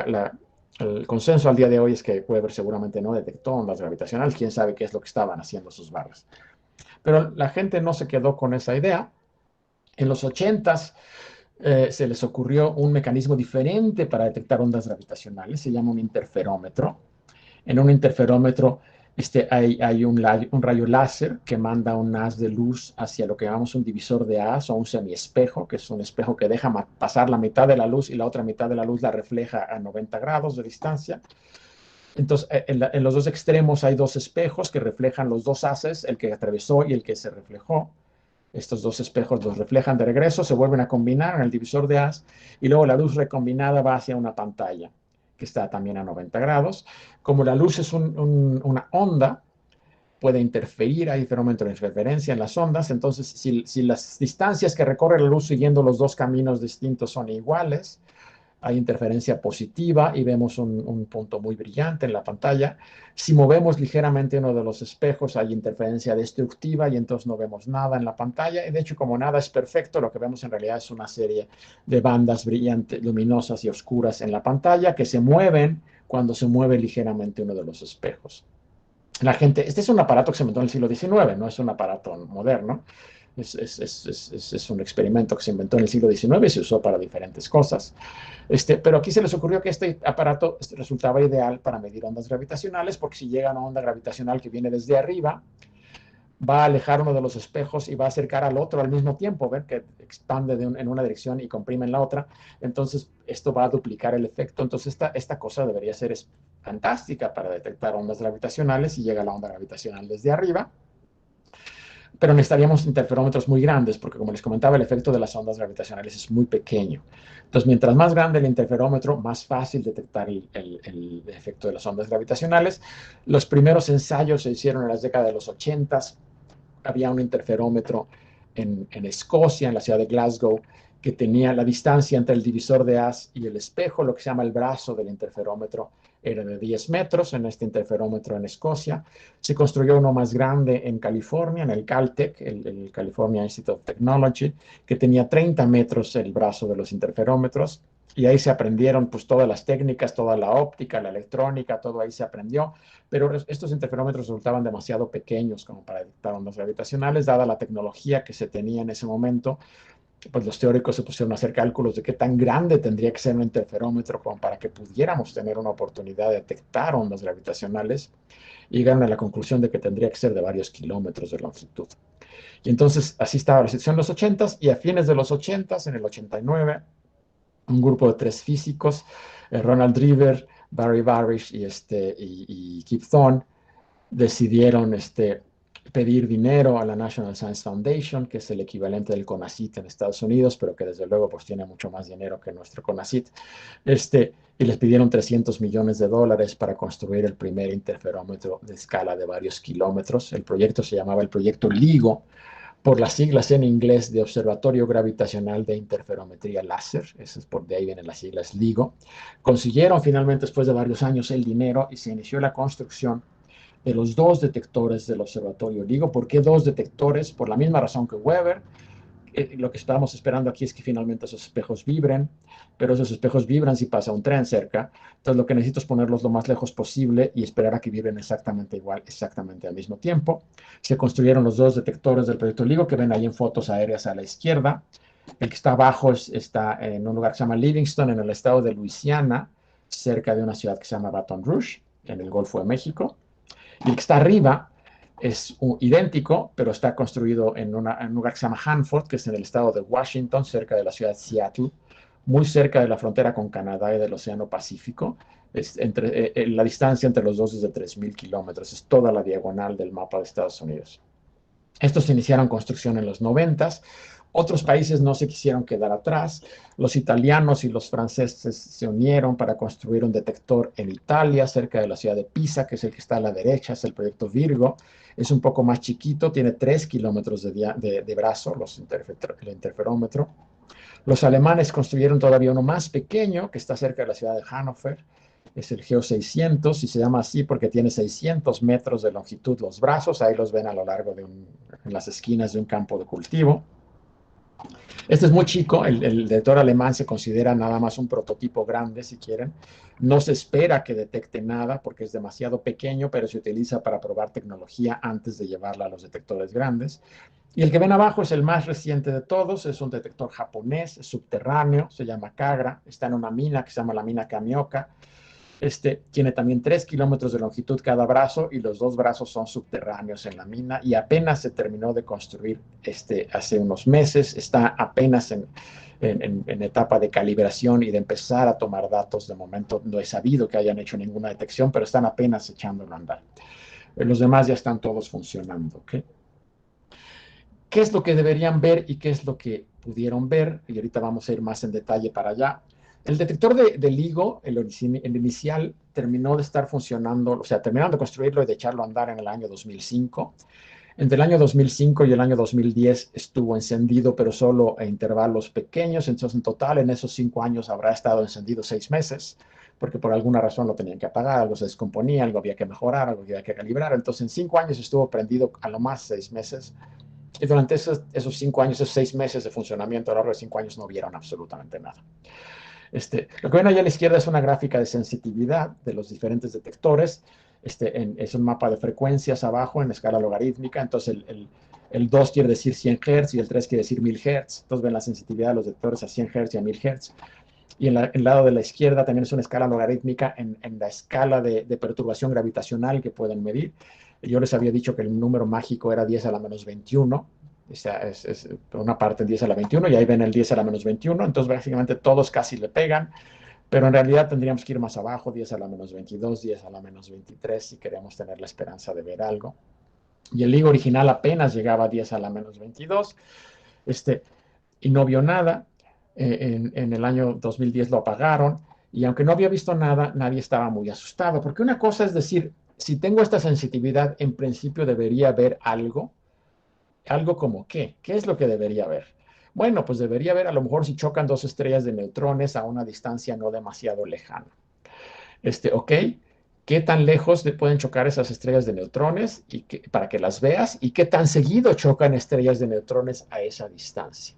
el consenso al día de hoy es que Weber seguramente no detectó ondas gravitacionales, quién sabe qué es lo que estaban haciendo sus barras. Pero la gente no se quedó con esa idea. En los 80s se les ocurrió un mecanismo diferente para detectar ondas gravitacionales, se llama un interferómetro. En un interferómetro hay un rayo láser que manda un haz de luz hacia lo que llamamos un divisor de haz o un semiespejo, que es un espejo que deja pasar la mitad de la luz y la otra mitad de la luz la refleja a 90 grados de distancia. Entonces, en los dos extremos hay dos espejos que reflejan los dos haces, el que atravesó y el que se reflejó. Estos dos espejos los reflejan de regreso, se vuelven a combinar en el divisor de haz y luego la luz recombinada va hacia una pantalla que está también a 90 grados. Como la luz es una onda, puede interferir, hay fenómeno de interferencia en las ondas, entonces si las distancias que recorre la luz siguiendo los dos caminos distintos son iguales, hay interferencia positiva y vemos un punto muy brillante en la pantalla. Si movemos ligeramente uno de los espejos, hay interferencia destructiva y entonces no vemos nada en la pantalla. Y de hecho, como nada es perfecto, lo que vemos en realidad es una serie de bandas brillantes, luminosas y oscuras en la pantalla que se mueven cuando se mueve ligeramente uno de los espejos. La gente, este es un aparato que se inventó en el siglo XIX, no es un aparato moderno. Es un experimento que se inventó en el siglo XIX y se usó para diferentes cosas. Pero aquí se les ocurrió que este aparato resultaba ideal para medir ondas gravitacionales, porque si llega una onda gravitacional que viene desde arriba, va a alejar uno de los espejos y va a acercar al otro al mismo tiempo, ver que expande en una dirección y comprime en la otra. Entonces, esto va a duplicar el efecto. Entonces, esta cosa debería ser fantástica para detectar ondas gravitacionales si llega la onda gravitacional desde arriba. Pero necesitaríamos interferómetros muy grandes, porque como les comentaba, el efecto de las ondas gravitacionales es muy pequeño. Entonces, mientras más grande el interferómetro, más fácil detectar el efecto de las ondas gravitacionales. Los primeros ensayos se hicieron en las décadas de los 80. Había un interferómetro en Escocia, en la ciudad de Glasgow, que tenía la distancia entre el divisor de haz y el espejo, lo que se llama el brazo del interferómetro, era de 10 metros en este interferómetro en Escocia. Se construyó uno más grande en California, en el Caltech, el California Institute of Technology, que tenía 30 metros el brazo de los interferómetros. Y ahí se aprendieron pues todas las técnicas, toda la óptica, la electrónica, todo ahí se aprendió. Pero estos interferómetros resultaban demasiado pequeños como para detectar ondas gravitacionales, dada la tecnología que se tenía en ese momento. Pues los teóricos se pusieron a hacer cálculos de qué tan grande tendría que ser un interferómetro como para que pudiéramos tener una oportunidad de detectar ondas gravitacionales y llegaron a la conclusión de que tendría que ser de varios kilómetros de longitud. Y entonces así estaba la situación en los 80s y a fines de los 80s, en el 89, un grupo de 3 físicos, Ronald Drever, Barry Barish y Kip Thorne, decidieron pedir dinero a la National Science Foundation, que es el equivalente del CONACYT en Estados Unidos, pero que desde luego pues tiene mucho más dinero que nuestro CONACYT, y les pidieron $300 millones para construir el primer interferómetro de escala de varios kilómetros. El proyecto se llamaba el proyecto LIGO, por las siglas en inglés de Observatorio Gravitacional de Interferometría Láser, de ahí vienen las siglas LIGO. Consiguieron finalmente, después de varios años, el dinero y se inició la construcción de los 2 detectores del observatorio LIGO. ¿Por qué 2 detectores? Por la misma razón que Weber. Lo que estamos esperando aquí es que finalmente esos espejos vibren, pero esos espejos vibran si pasa un tren cerca. Entonces lo que necesito es ponerlos lo más lejos posible y esperar a que vibren exactamente igual, exactamente al mismo tiempo. Se construyeron los 2 detectores del proyecto LIGO que ven ahí en fotos aéreas a la izquierda. El que está abajo está en un lugar que se llama Livingston, en el estado de Luisiana, cerca de una ciudad que se llama Baton Rouge, en el Golfo de México. Y el que está arriba es idéntico, pero está construido en un lugar que se llama Hanford, que es en el estado de Washington, cerca de la ciudad de Seattle, muy cerca de la frontera con Canadá y del Océano Pacífico. La distancia entre los dos es de 3.000 kilómetros, es toda la diagonal del mapa de Estados Unidos. Estos iniciaron construcción en los 90. Otros países no se quisieron quedar atrás. Los italianos y los franceses se unieron para construir un detector en Italia, cerca de la ciudad de Pisa, que es el que está a la derecha, es el proyecto Virgo. Es un poco más chiquito, tiene 3 kilómetros de brazo, el interferómetro. Los alemanes construyeron todavía uno más pequeño, que está cerca de la ciudad de Hannover. Es el Geo 600 y se llama así porque tiene 600 metros de longitud los brazos. Ahí los ven a lo largo en las esquinas de un campo de cultivo. Este es muy chico, el detector alemán se considera nada más un prototipo grande, si quieren. No se espera que detecte nada porque es demasiado pequeño, pero se utiliza para probar tecnología antes de llevarla a los detectores grandes. Y el que ven abajo es el más reciente de todos, es un detector japonés, es subterráneo, se llama Kagra, está en una mina que se llama la mina Kamioka. Tiene también 3 kilómetros de longitud cada brazo y los 2 brazos son subterráneos en la mina y apenas se terminó de construir hace unos meses, está apenas en etapa de calibración y de empezar a tomar datos. De momento no he sabido que hayan hecho ninguna detección, pero están apenas echándolo a andar. Los demás ya están todos funcionando, ¿ok? ¿Qué es lo que deberían ver y qué es lo que pudieron ver? Y ahorita vamos a ir más en detalle para allá. El detector de LIGO, el inicial, terminó de estar funcionando, o sea, terminaron de construirlo y de echarlo a andar en el año 2005. Entre el año 2005 y el año 2010 estuvo encendido, pero solo a intervalos pequeños. Entonces, en total, en esos 5 años habrá estado encendido 6 meses, porque por alguna razón lo tenían que apagar, algo se descomponía, algo había que mejorar, algo había que calibrar. Entonces, en 5 años estuvo prendido a lo más 6 meses. Y durante esos 5 años, esos 6 meses de funcionamiento, a lo largo de 5 años, no vieron absolutamente nada. Lo que ven ahí a la izquierda es una gráfica de sensitividad de los diferentes detectores. Es un mapa de frecuencias abajo en escala logarítmica. Entonces, el 2 quiere decir 100 Hz y el 3 quiere decir 1000 Hz. Entonces, ven la sensitividad de los detectores a 100 Hz y a 1000 Hz. Y en el lado de la izquierda también es una escala logarítmica en la escala de perturbación gravitacional que pueden medir. Yo les había dicho que el número mágico era 10 a la menos 21. O sea, es una parte en 10 a la 21 y ahí ven el 10 a la menos 21. Entonces, básicamente todos casi le pegan, pero en realidad tendríamos que ir más abajo, 10 a la menos 22, 10 a la menos 23, si queremos tener la esperanza de ver algo. Y el LIGO original apenas llegaba a 10 a la menos 22, y no vio nada. En el año 2010 lo apagaron, y aunque no había visto nada, nadie estaba muy asustado, porque una cosa es decir, si tengo esta sensitividad, en principio debería ver algo. ¿Algo como qué? ¿Qué es lo que debería ver? Bueno, pues debería ver a lo mejor si chocan 2 estrellas de neutrones a una distancia no demasiado lejana. ¿Ok? ¿Qué tan lejos pueden chocar esas estrellas de neutrones para que las veas? ¿Y qué tan seguido chocan estrellas de neutrones a esa distancia?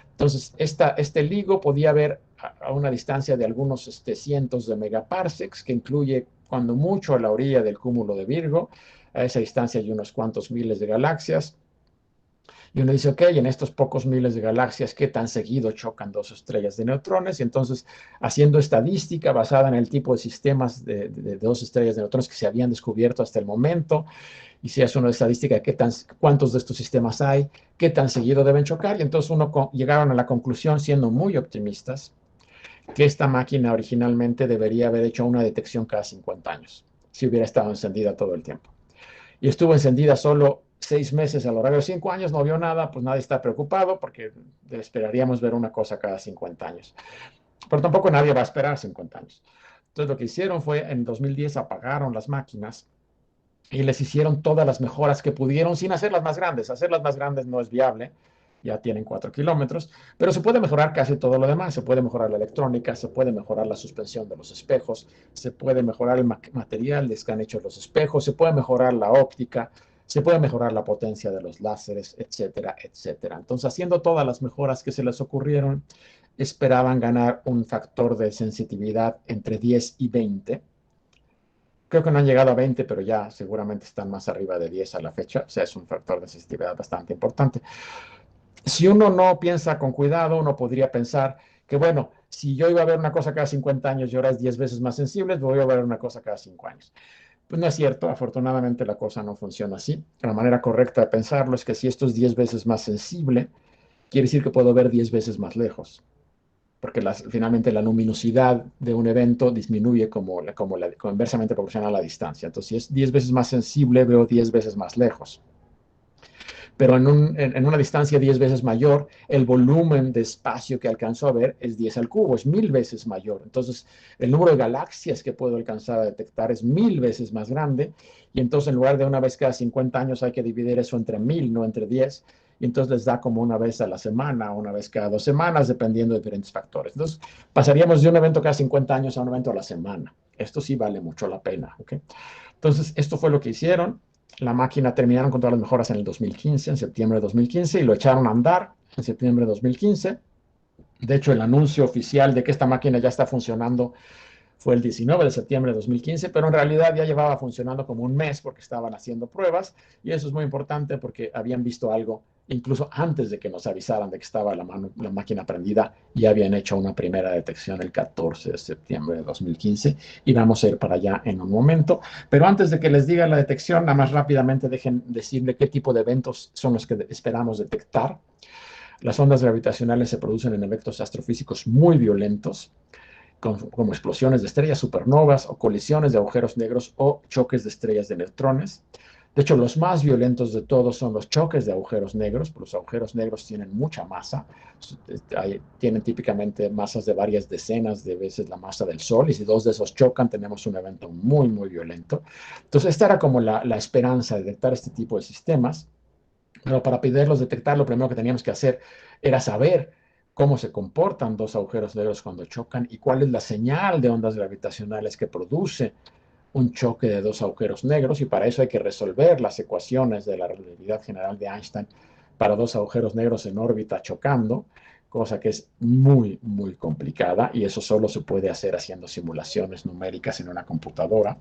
Entonces, este LIGO podía ver a una distancia de algunos cientos de megaparsecs, que incluye cuando mucho a la orilla del cúmulo de Virgo. A esa distancia hay unos cuantos miles de galaxias. Y uno dice, ok, en estos pocos miles de galaxias, ¿qué tan seguido chocan 2 estrellas de neutrones? Y entonces, haciendo estadística basada en el tipo de sistemas de 2 estrellas de neutrones que se habían descubierto hasta el momento, y si hace una estadística de cuántos de estos sistemas hay, qué tan seguido deben chocar, y entonces llegaron a la conclusión, siendo muy optimistas, que esta máquina originalmente debería haber hecho una detección cada 50 años, si hubiera estado encendida todo el tiempo. Y estuvo encendida solo 6 meses a lo largo de 5 años, no vio nada, pues nadie está preocupado porque esperaríamos ver una cosa cada 50 años. Pero tampoco nadie va a esperar 50 años. Entonces lo que hicieron fue, en 2010 apagaron las máquinas y les hicieron todas las mejoras que pudieron sin hacerlas más grandes. Hacerlas más grandes no es viable, ya tienen 4 kilómetros, pero se puede mejorar casi todo lo demás. Se puede mejorar la electrónica, se puede mejorar la suspensión de los espejos, se puede mejorar el material de que han hecho los espejos, se puede mejorar la óptica, se puede mejorar la potencia de los láseres, etcétera, etcétera. Entonces, haciendo todas las mejoras que se les ocurrieron, esperaban ganar un factor de sensitividad entre 10 y 20. Creo que no han llegado a 20, pero ya seguramente están más arriba de 10 a la fecha. O sea, es un factor de sensitividad bastante importante. Si uno no piensa con cuidado, uno podría pensar que, bueno, si yo iba a ver una cosa cada 50 años y ahora es 10 veces más sensible, voy a ver una cosa cada 5 años. Pues no es cierto, afortunadamente la cosa no funciona así. La manera correcta de pensarlo es que si esto es 10 veces más sensible, quiere decir que puedo ver 10 veces más lejos. porque finalmente la luminosidad de un evento disminuye como inversamente proporcional a la distancia. Entonces, si es 10 veces más sensible, veo 10 veces más lejos. Pero en una distancia 10 veces mayor, el volumen de espacio que alcanzo a ver es 10 al cubo, es 1000 veces mayor. Entonces, el número de galaxias que puedo alcanzar a detectar es 1000 veces más grande. Y entonces, en lugar de una vez cada 50 años, hay que dividir eso entre 1000, no entre 10. Y entonces les da como una vez a la semana, una vez cada 2 semanas, dependiendo de diferentes factores. Entonces, pasaríamos de un evento cada 50 años a un evento a la semana. Esto sí vale mucho la pena. ¿Okay? Entonces, esto fue lo que hicieron. La máquina terminaron con todas las mejoras en el 2015, en septiembre de 2015, y lo echaron a andar en septiembre de 2015. De hecho, el anuncio oficial de que esta máquina ya está funcionando fue el 19 de septiembre de 2015, pero en realidad ya llevaba funcionando como un mes porque estaban haciendo pruebas, y eso es muy importante porque habían visto algo incluso antes de que nos avisaran de que estaba la máquina prendida. Ya habían hecho una primera detección el 14 de septiembre de 2015 y vamos a ir para allá en un momento. Pero antes de que les diga la detección, nada más rápidamente dejen decirle qué tipo de eventos son los que esperamos detectar. Las ondas gravitacionales se producen en eventos astrofísicos muy violentos, como explosiones de estrellas supernovas o colisiones de agujeros negros o choques de estrellas de neutrones. De hecho, los más violentos de todos son los choques de agujeros negros, porque los agujeros negros tienen mucha masa, tienen típicamente masas de varias decenas de veces la masa del Sol, y si dos de esos chocan, tenemos un evento muy, muy violento. Entonces, esta era como la esperanza de detectar este tipo de sistemas. Pero para poderlos detectar, lo primero que teníamos que hacer era saber cómo se comportan dos agujeros negros cuando chocan y cuál es la señal de ondas gravitacionales que produce un choque de dos agujeros negros, y para eso hay que resolver las ecuaciones de la relatividad general de Einstein para dos agujeros negros en órbita chocando, cosa que es muy, muy complicada, y eso solo se puede hacer haciendo simulaciones numéricas en una computadora.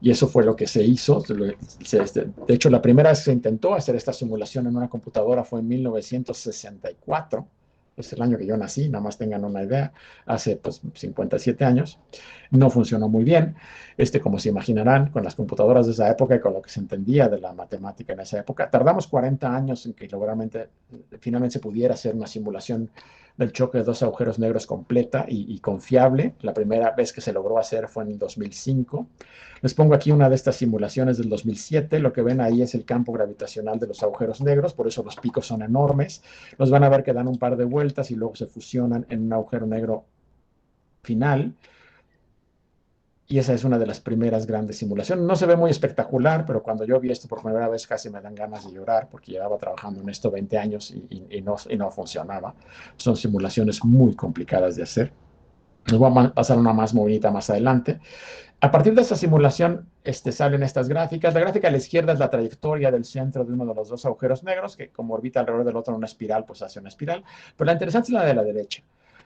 Y eso fue lo que se hizo. De hecho, la primera vez que se intentó hacer esta simulación en una computadora fue en 1964. Es el año que yo nací, nada más tengan una idea, hace pues 57 años. No funcionó muy bien, como se imaginarán, con las computadoras de esa época y con lo que se entendía de la matemática en esa época. Tardamos 40 años en que finalmente se pudiera hacer una simulación del choque de dos agujeros negros completa y confiable. La primera vez que se logró hacer fue en el 2005. Les pongo aquí una de estas simulaciones del 2007. Lo que ven ahí es el campo gravitacional de los agujeros negros, por eso los picos son enormes. Los van a ver que dan un par de vueltas y luego se fusionan en un agujero negro final. Y esa es una de las primeras grandes simulaciones. No se ve muy espectacular, pero cuando yo vi esto por primera vez casi me dan ganas de llorar porque llevaba trabajando en esto 20 años y no funcionaba. Son simulaciones muy complicadas de hacer. Les voy a pasar una más bonita más adelante. A partir de esa simulación salen estas gráficas. La gráfica a la izquierda es la trayectoria del centro de uno de los dos agujeros negros, que como orbita alrededor del otro en una espiral, pues hace una espiral. Pero la interesante es la de la derecha.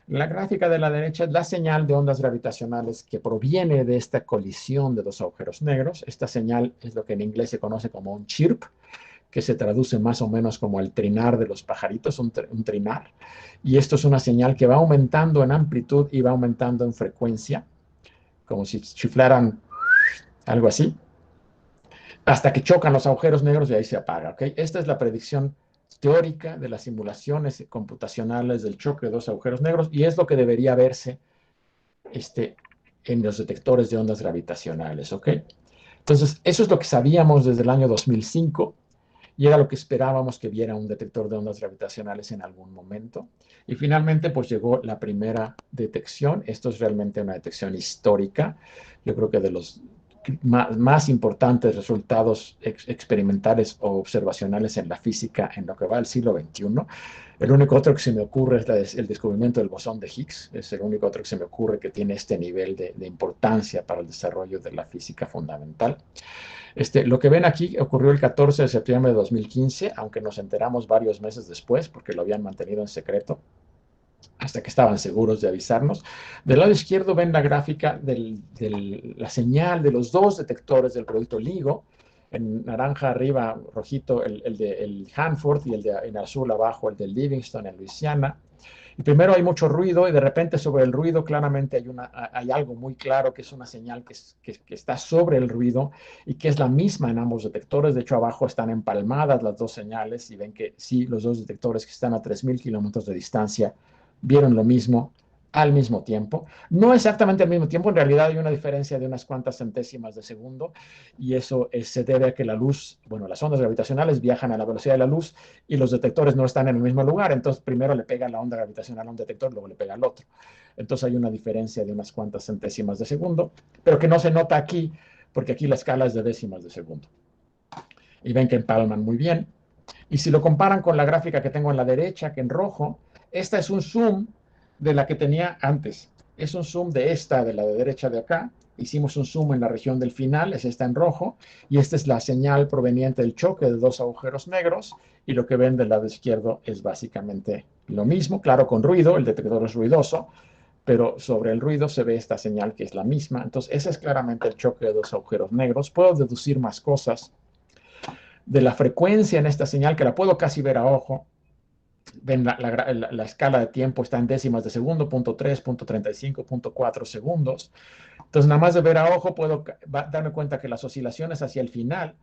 La gráfica de la derecha es la señal de ondas gravitacionales que proviene de esta colisión de dos agujeros negros. Esta señal es lo que en inglés se conoce como un chirp, que se traduce más o menos como el trinar de los pajaritos, un trinar. Y esto es una señal que va aumentando en amplitud y va aumentando en frecuencia, como si chiflaran algo así, hasta que chocan los agujeros negros y ahí se apaga. ¿Okay? Esta es la predicción teórica de las simulaciones computacionales del choque de dos agujeros negros, y es lo que debería verse en los detectores de ondas gravitacionales. ¿Okay? Entonces, eso es lo que sabíamos desde el año 2005, y era lo que esperábamos que viera un detector de ondas gravitacionales en algún momento. Y finalmente, pues llegó la primera detección. Esto es realmente una detección histórica. Yo creo que de los más importantes resultados experimentales o observacionales en la física en lo que va al siglo XXI. El único otro que se me ocurre es el descubrimiento del bosón de Higgs. Es el único otro que se me ocurre que tiene este nivel de importancia para el desarrollo de la física fundamental. Lo que ven aquí ocurrió el 14 de septiembre de 2015, aunque nos enteramos varios meses después porque lo habían mantenido en secreto hasta que estaban seguros de avisarnos. Del lado izquierdo ven la gráfica de la señal de los dos detectores del proyecto LIGO. En naranja arriba, rojito, el Hanford, y en azul abajo el de Livingston en Luisiana. Y primero hay mucho ruido y de repente sobre el ruido claramente hay algo muy claro que es una señal que está sobre el ruido y que es la misma en ambos detectores. De hecho, abajo están empalmadas las dos señales y ven que sí, los dos detectores que están a 3,000 kilómetros de distancia vieron lo mismo al mismo tiempo. No exactamente al mismo tiempo, en realidad hay una diferencia de unas cuantas centésimas de segundo y eso se debe a que la luz, bueno, las ondas gravitacionales viajan a la velocidad de la luz y los detectores no están en el mismo lugar, entonces primero le pega la onda gravitacional a un detector, luego le pega al otro. Entonces hay una diferencia de unas cuantas centésimas de segundo, pero que no se nota aquí, porque aquí la escala es de décimas de segundo. Y ven que empalman muy bien. Y si lo comparan con la gráfica que tengo en la derecha, que en rojo, esta es un zoom de la que tenía antes. Es un zoom de esta, de la de derecha de acá. Hicimos un zoom en la región del final, es esta en rojo, y esta es la señal proveniente del choque de dos agujeros negros, y lo que ven del lado izquierdo es básicamente lo mismo, claro, con ruido, el detector es ruidoso, pero sobre el ruido se ve esta señal que es la misma. Entonces, ese es claramente el choque de dos agujeros negros. Puedo deducir más cosas de la frecuencia en esta señal, que la puedo casi ver a ojo. Ven, la escala de tiempo está en décimas de segundo, 0.3, 0.35, 0.4 segundos. Entonces, nada más de ver a ojo, puedo darme cuenta que las oscilaciones hacia el final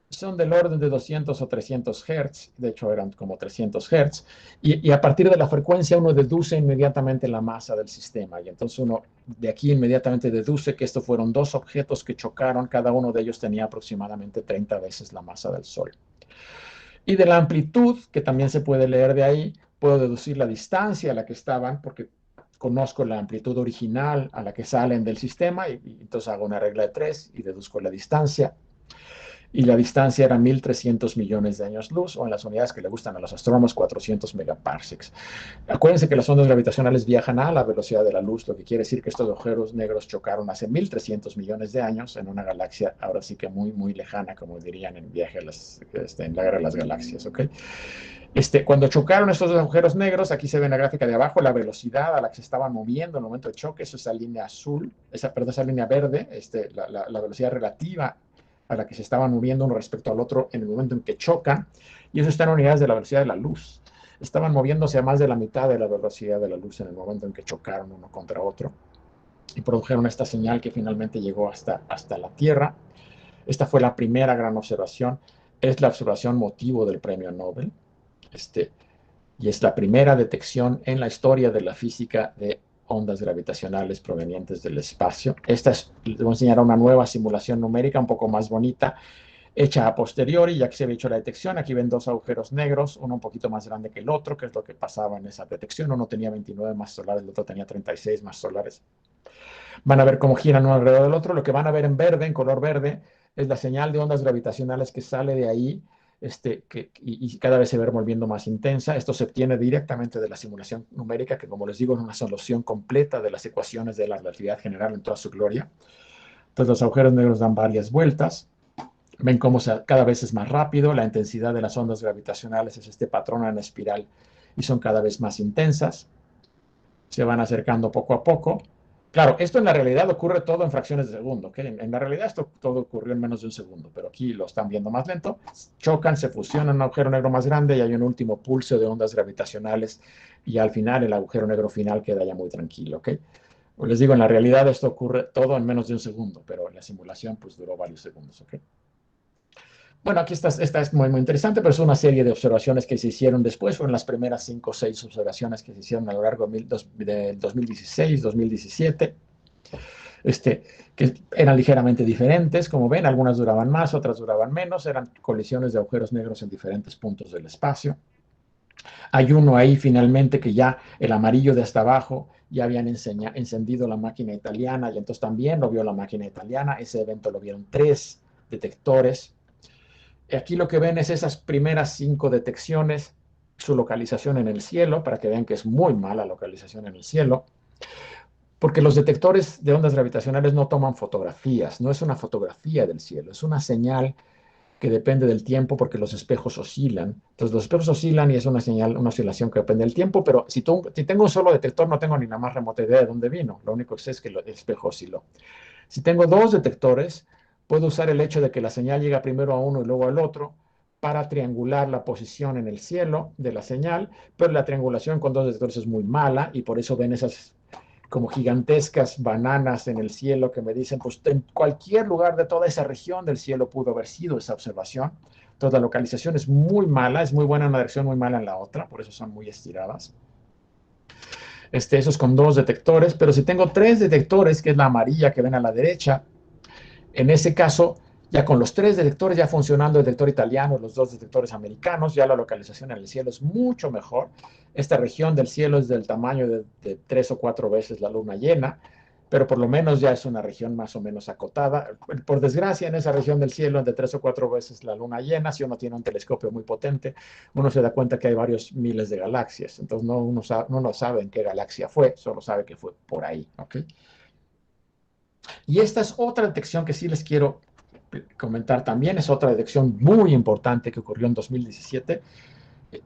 son del orden de 200 o 300 Hz, de hecho eran como 300 Hz, y a partir de la frecuencia uno deduce inmediatamente la masa del sistema, y entonces uno de aquí inmediatamente deduce que estos fueron dos objetos que chocaron, cada uno de ellos tenía aproximadamente 30 veces la masa del Sol. Y de la amplitud, que también se puede leer de ahí, puedo deducir la distancia a la que estaban, porque conozco la amplitud original a la que salen del sistema, y entonces hago una regla de 3 y deduzco la distancia. Y la distancia era 1.300 millones de años luz, o en las unidades que le gustan a los astrónomos, 400 megaparsecs. Acuérdense que las ondas gravitacionales viajan a la velocidad de la luz, lo que quiere decir que estos agujeros negros chocaron hace 1.300 millones de años en una galaxia ahora sí que muy, muy lejana, como dirían en Viaje a en la Guerra de las Galaxias, ¿ok? Cuando chocaron estos dos agujeros negros, aquí se ve en la gráfica de abajo la velocidad a la que se estaban moviendo en el momento de choque, eso es esa línea azul, perdón, esa línea verde, la velocidad relativa a la que se estaban moviendo uno respecto al otro en el momento en que chocan, y eso está en unidades de la velocidad de la luz. Estaban moviéndose a más de la mitad de la velocidad de la luz en el momento en que chocaron uno contra otro y produjeron esta señal que finalmente llegó hasta la Tierra. Esta fue la primera gran observación, es la observación motivo del premio Nobel, y es la primera detección en la historia de la física de ondas gravitacionales provenientes del espacio. Esta les voy a enseñar una nueva simulación numérica un poco más bonita, hecha a posteriori, ya que se había hecho la detección. Aquí ven dos agujeros negros, uno un poquito más grande que el otro, que es lo que pasaba en esa detección. Uno tenía 29 masas solares, el otro tenía 36 masas solares. Van a ver cómo giran uno alrededor del otro. Lo que van a ver en verde, en color verde, es la señal de ondas gravitacionales que sale de ahí, y cada vez se va volviendo más intensa. Esto se obtiene directamente de la simulación numérica, que como les digo, es una solución completa de las ecuaciones de la relatividad general en toda su gloria. Entonces los agujeros negros dan varias vueltas. Ven cómo cada vez es más rápido, la intensidad de las ondas gravitacionales es este patrón en espiral y son cada vez más intensas. Se van acercando poco a poco. Claro, esto en la realidad ocurre todo en fracciones de segundo, ¿ok? En la realidad esto todo ocurrió en menos de un segundo, pero aquí lo están viendo más lento. Chocan, se fusionan un agujero negro más grande y hay un último pulso de ondas gravitacionales y al final el agujero negro final queda ya muy tranquilo, ¿ok? Pues les digo, en la realidad esto ocurre todo en menos de un segundo, pero en la simulación pues duró varios segundos, ¿ok? Bueno, aquí esta es muy, muy interesante, pero es una serie de observaciones que se hicieron después. Fueron las primeras 5 o 6 observaciones que se hicieron a lo largo del 2016, 2017, que eran ligeramente diferentes. Como ven, algunas duraban más, otras duraban menos. Eran colisiones de agujeros negros en diferentes puntos del espacio. Hay uno ahí finalmente que ya el amarillo de hasta abajo ya habían encendido la máquina italiana y entonces también lo vio la máquina italiana. Ese evento lo vieron 3 detectores. Aquí lo que ven es esas primeras 5 detecciones, su localización en el cielo, para que vean que es muy mala localización en el cielo, porque los detectores de ondas gravitacionales no toman fotografías, no es una fotografía del cielo, es una señal que depende del tiempo porque los espejos oscilan. Entonces los espejos oscilan y es una señal, una oscilación que depende del tiempo, pero si tengo un solo detector no tengo ni la más remota idea de dónde vino, lo único que sé es que el espejo osciló. Si tengo 2 detectores, puedo usar el hecho de que la señal llega primero a uno y luego al otro para triangular la posición en el cielo de la señal, pero la triangulación con 2 detectores es muy mala y por eso ven esas como gigantescas bananas en el cielo que me dicen, pues en cualquier lugar de toda esa región del cielo pudo haber sido esa observación. Entonces la localización es muy mala, es muy buena en una dirección, muy mala en la otra, por eso son muy estiradas. esos con 2 detectores, pero si tengo 3 detectores, que es la amarilla que ven a la derecha, en ese caso, ya con los 3 detectores ya funcionando, el detector italiano, los 2 detectores americanos, ya la localización en el cielo es mucho mejor. Esta región del cielo es del tamaño de 3 o 4 veces la luna llena, pero por lo menos ya es una región más o menos acotada. Por desgracia, en esa región del cielo, de 3 o 4 veces la luna llena, si uno tiene un telescopio muy potente, uno se da cuenta que hay varios miles de galaxias. Entonces, uno no sabe en qué galaxia fue, solo sabe que fue por ahí. ¿Ok? Y esta es otra detección que sí les quiero comentar también, es otra detección muy importante que ocurrió en 2017,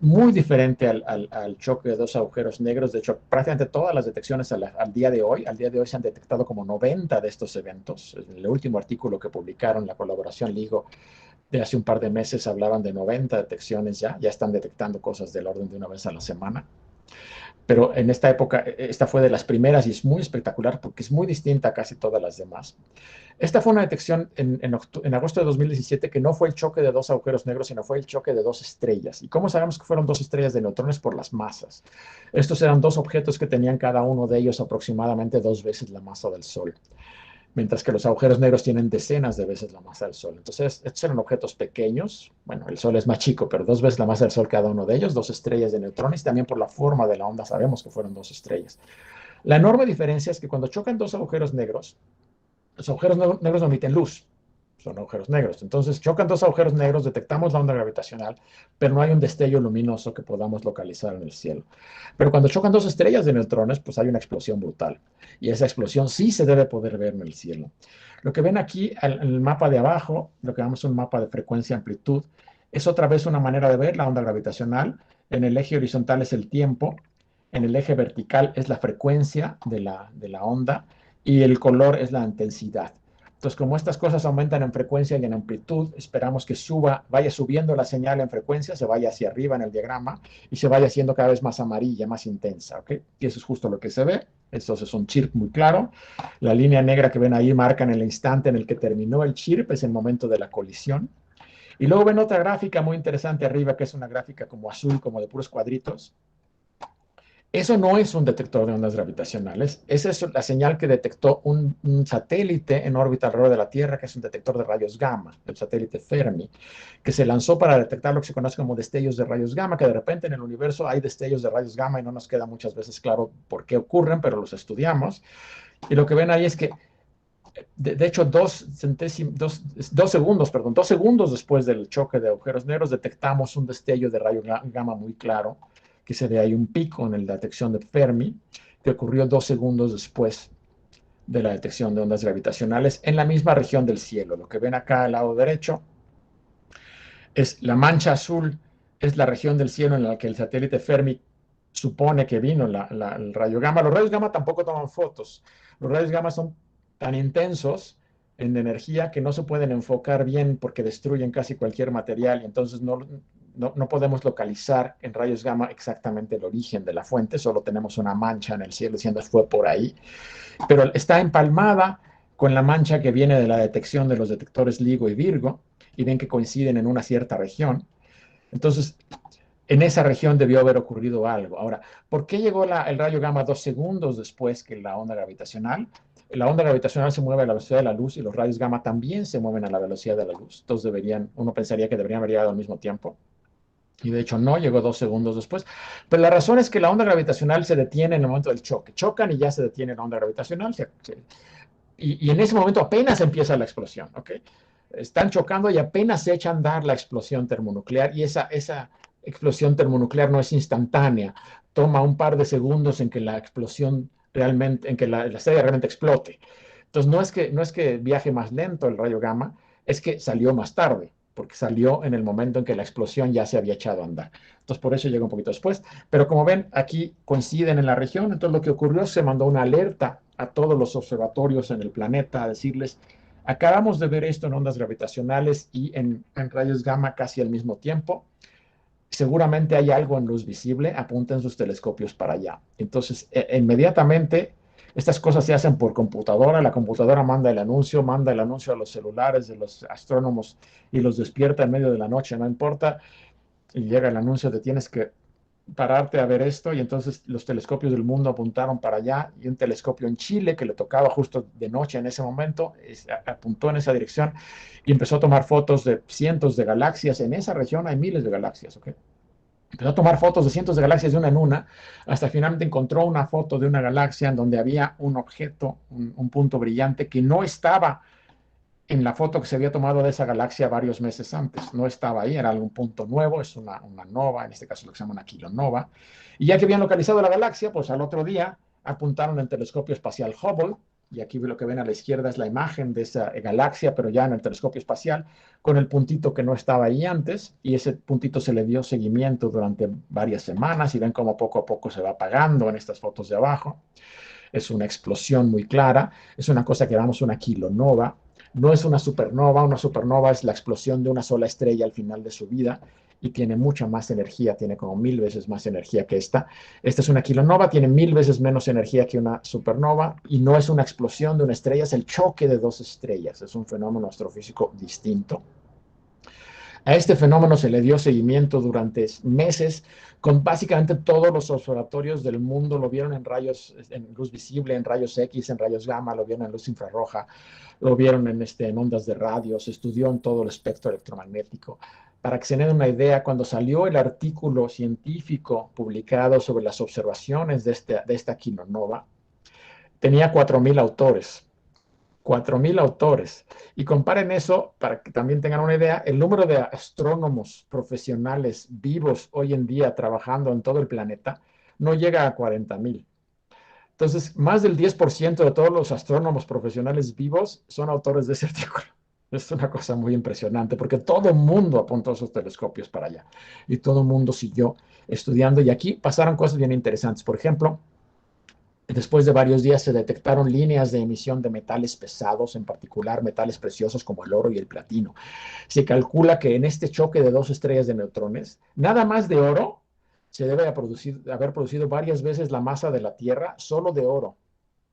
muy diferente al choque de 2 agujeros negros. De hecho, prácticamente todas las detecciones al día de hoy se han detectado como 90 de estos eventos. En el último artículo que publicaron, la colaboración LIGO, de hace un par de meses, hablaban de 90 detecciones ya están detectando cosas del orden de una vez a la semana. Pero en esta época, esta fue de las primeras y es muy espectacular porque es muy distinta a casi todas las demás. Esta fue una detección en agosto de 2017 que no fue el choque de 2 agujeros negros, sino fue el choque de 2 estrellas. ¿Y cómo sabemos que fueron 2 estrellas de neutrones? Por las masas. Estos eran 2 objetos que tenían cada uno de ellos aproximadamente 2 veces la masa del Sol, mientras que los agujeros negros tienen decenas de veces la masa del Sol. Entonces, estos eran objetos pequeños. Bueno, el Sol es más chico, pero 2 veces la masa del Sol cada uno de ellos, 2 estrellas de neutrones. También por la forma de la onda sabemos que fueron 2 estrellas. La enorme diferencia es que cuando chocan 2 agujeros negros, los agujeros negros no emiten luz, son agujeros negros. Entonces chocan 2 agujeros negros, detectamos la onda gravitacional, pero no hay un destello luminoso que podamos localizar en el cielo. Pero cuando chocan 2 estrellas de neutrones, pues hay una explosión brutal. Y esa explosión sí se debe poder ver en el cielo. Lo que ven aquí en el mapa de abajo, lo que llamamos un mapa de frecuencia-amplitud, es otra vez una manera de ver la onda gravitacional. En el eje horizontal es el tiempo, en el eje vertical es la frecuencia de la onda, y el color es la intensidad. Entonces, como estas cosas aumentan en frecuencia y en amplitud, esperamos que vaya subiendo la señal en frecuencia, se vaya hacia arriba en el diagrama y se vaya haciendo cada vez más amarilla, más intensa, ¿ok? Y eso es justo lo que se ve. Entonces es un chirp muy claro. La línea negra que ven ahí marca en el instante en el que terminó el chirp, es el momento de la colisión. Y luego ven otra gráfica muy interesante arriba, que es una gráfica como azul, como de puros cuadritos. Eso no es un detector de ondas gravitacionales, esa es la señal que detectó un satélite en órbita alrededor de la Tierra, que es un detector de rayos gamma, el satélite Fermi, que se lanzó para detectar lo que se conoce como destellos de rayos gamma, que de repente en el universo hay destellos de rayos gamma y no nos queda muchas veces claro por qué ocurren, pero los estudiamos. Y lo que ven ahí es que, de hecho, 2 segundos después del choque de agujeros negros, detectamos un destello de rayo gamma muy claro, que se ve ahí un pico en la detección de Fermi, que ocurrió 2 segundos después de la detección de ondas gravitacionales en la misma región del cielo. Lo que ven acá al lado derecho es la mancha azul, es la región del cielo en la que el satélite Fermi supone que vino el rayo gamma. Los rayos gamma tampoco toman fotos. Los rayos gamma son tan intensos en energía que no se pueden enfocar bien porque destruyen casi cualquier material y entonces no podemos localizar en rayos gamma exactamente el origen de la fuente, solo tenemos una mancha en el cielo diciendo fue por ahí, pero está empalmada con la mancha que viene de la detección de los detectores LIGO y Virgo, y ven que coinciden en una cierta región. Entonces, en esa región debió haber ocurrido algo. Ahora, ¿por qué llegó el rayo gamma 2 segundos después que la onda gravitacional? La onda gravitacional se mueve a la velocidad de la luz y los rayos gamma también se mueven a la velocidad de la luz. Entonces uno pensaría que deberían haber llegado al mismo tiempo. Y de hecho no, llegó 2 segundos después. Pero la razón es que la onda gravitacional se detiene en el momento del choque. Chocan y ya se detiene la onda gravitacional. Y en ese momento apenas empieza la explosión, ¿ok? Están chocando y apenas se echa a andar la explosión termonuclear, y esa explosión termonuclear no es instantánea, toma un par de segundos en que la explosión realmente, en que la estrella realmente explote. Entonces no es que viaje más lento el rayo gamma, es que salió más tarde, porque salió en el momento en que la explosión ya se había echado a andar. Entonces por eso llega un poquito después. Pero como ven, aquí coinciden en la región, entonces lo que ocurrió, se mandó una alerta a todos los observatorios en el planeta a decirles: acabamos de ver esto en ondas gravitacionales y en rayos gamma casi al mismo tiempo. Seguramente hay algo en luz visible, apunten sus telescopios para allá. Entonces, inmediatamente, estas cosas se hacen por computadora, la computadora manda el anuncio a los celulares de los astrónomos y los despierta en medio de la noche, no importa, y llega el anuncio de tienes que pararte a ver esto, y entonces los telescopios del mundo apuntaron para allá, y un telescopio en Chile que le tocaba justo de noche en ese momento, apuntó en esa dirección y empezó a tomar fotos de cientos de galaxias. En esa región hay miles de galaxias, ¿ok? Empezó a tomar fotos de cientos de galaxias de una en una, hasta finalmente encontró una foto de una galaxia en donde había un objeto, un punto brillante que no estaba en la foto que se había tomado de esa galaxia varios meses antes. No estaba ahí, era algún punto nuevo, es una nova, en este caso lo que se llama una kilonova. Y ya que habían localizado la galaxia, pues al otro día apuntaron el telescopio espacial Hubble, y aquí lo que ven a la izquierda es la imagen de esa galaxia, pero ya en el telescopio espacial, con el puntito que no estaba ahí antes, y ese puntito se le dio seguimiento durante varias semanas, y ven cómo poco a poco se va apagando en estas fotos de abajo. Es una explosión muy clara, es una cosa que llamamos una kilonova. No es una supernova es la explosión de una sola estrella al final de su vida y tiene mucha más energía, tiene como 1000 veces más energía que esta. Esta es una kilonova, tiene 1000 veces menos energía que una supernova y no es una explosión de una estrella, es el choque de dos estrellas, es un fenómeno astrofísico distinto. A este fenómeno se le dio seguimiento durante meses con básicamente todos los observatorios del mundo. Lo vieron en rayos, en luz visible, en rayos X, en rayos gamma, lo vieron en luz infrarroja, lo vieron en ondas de radio, se estudió en todo el espectro electromagnético. Para que se den una idea, cuando salió el artículo científico publicado sobre las observaciones de esta kilonova, tenía 4000 autores. 4000 autores. Y comparen eso, para que también tengan una idea, el número de astrónomos profesionales vivos hoy en día trabajando en todo el planeta no llega a 40,000. Entonces, más del 10% de todos los astrónomos profesionales vivos son autores de ese artículo. Es una cosa muy impresionante porque todo el mundo apuntó sus telescopios para allá y todo el mundo siguió estudiando. Y aquí pasaron cosas bien interesantes. Por ejemplo, después de varios días se detectaron líneas de emisión de metales pesados, en particular metales preciosos como el oro y el platino. Se calcula que en este choque de dos estrellas de neutrones, nada más de oro se debe haber producido varias veces la masa de la Tierra solo de oro.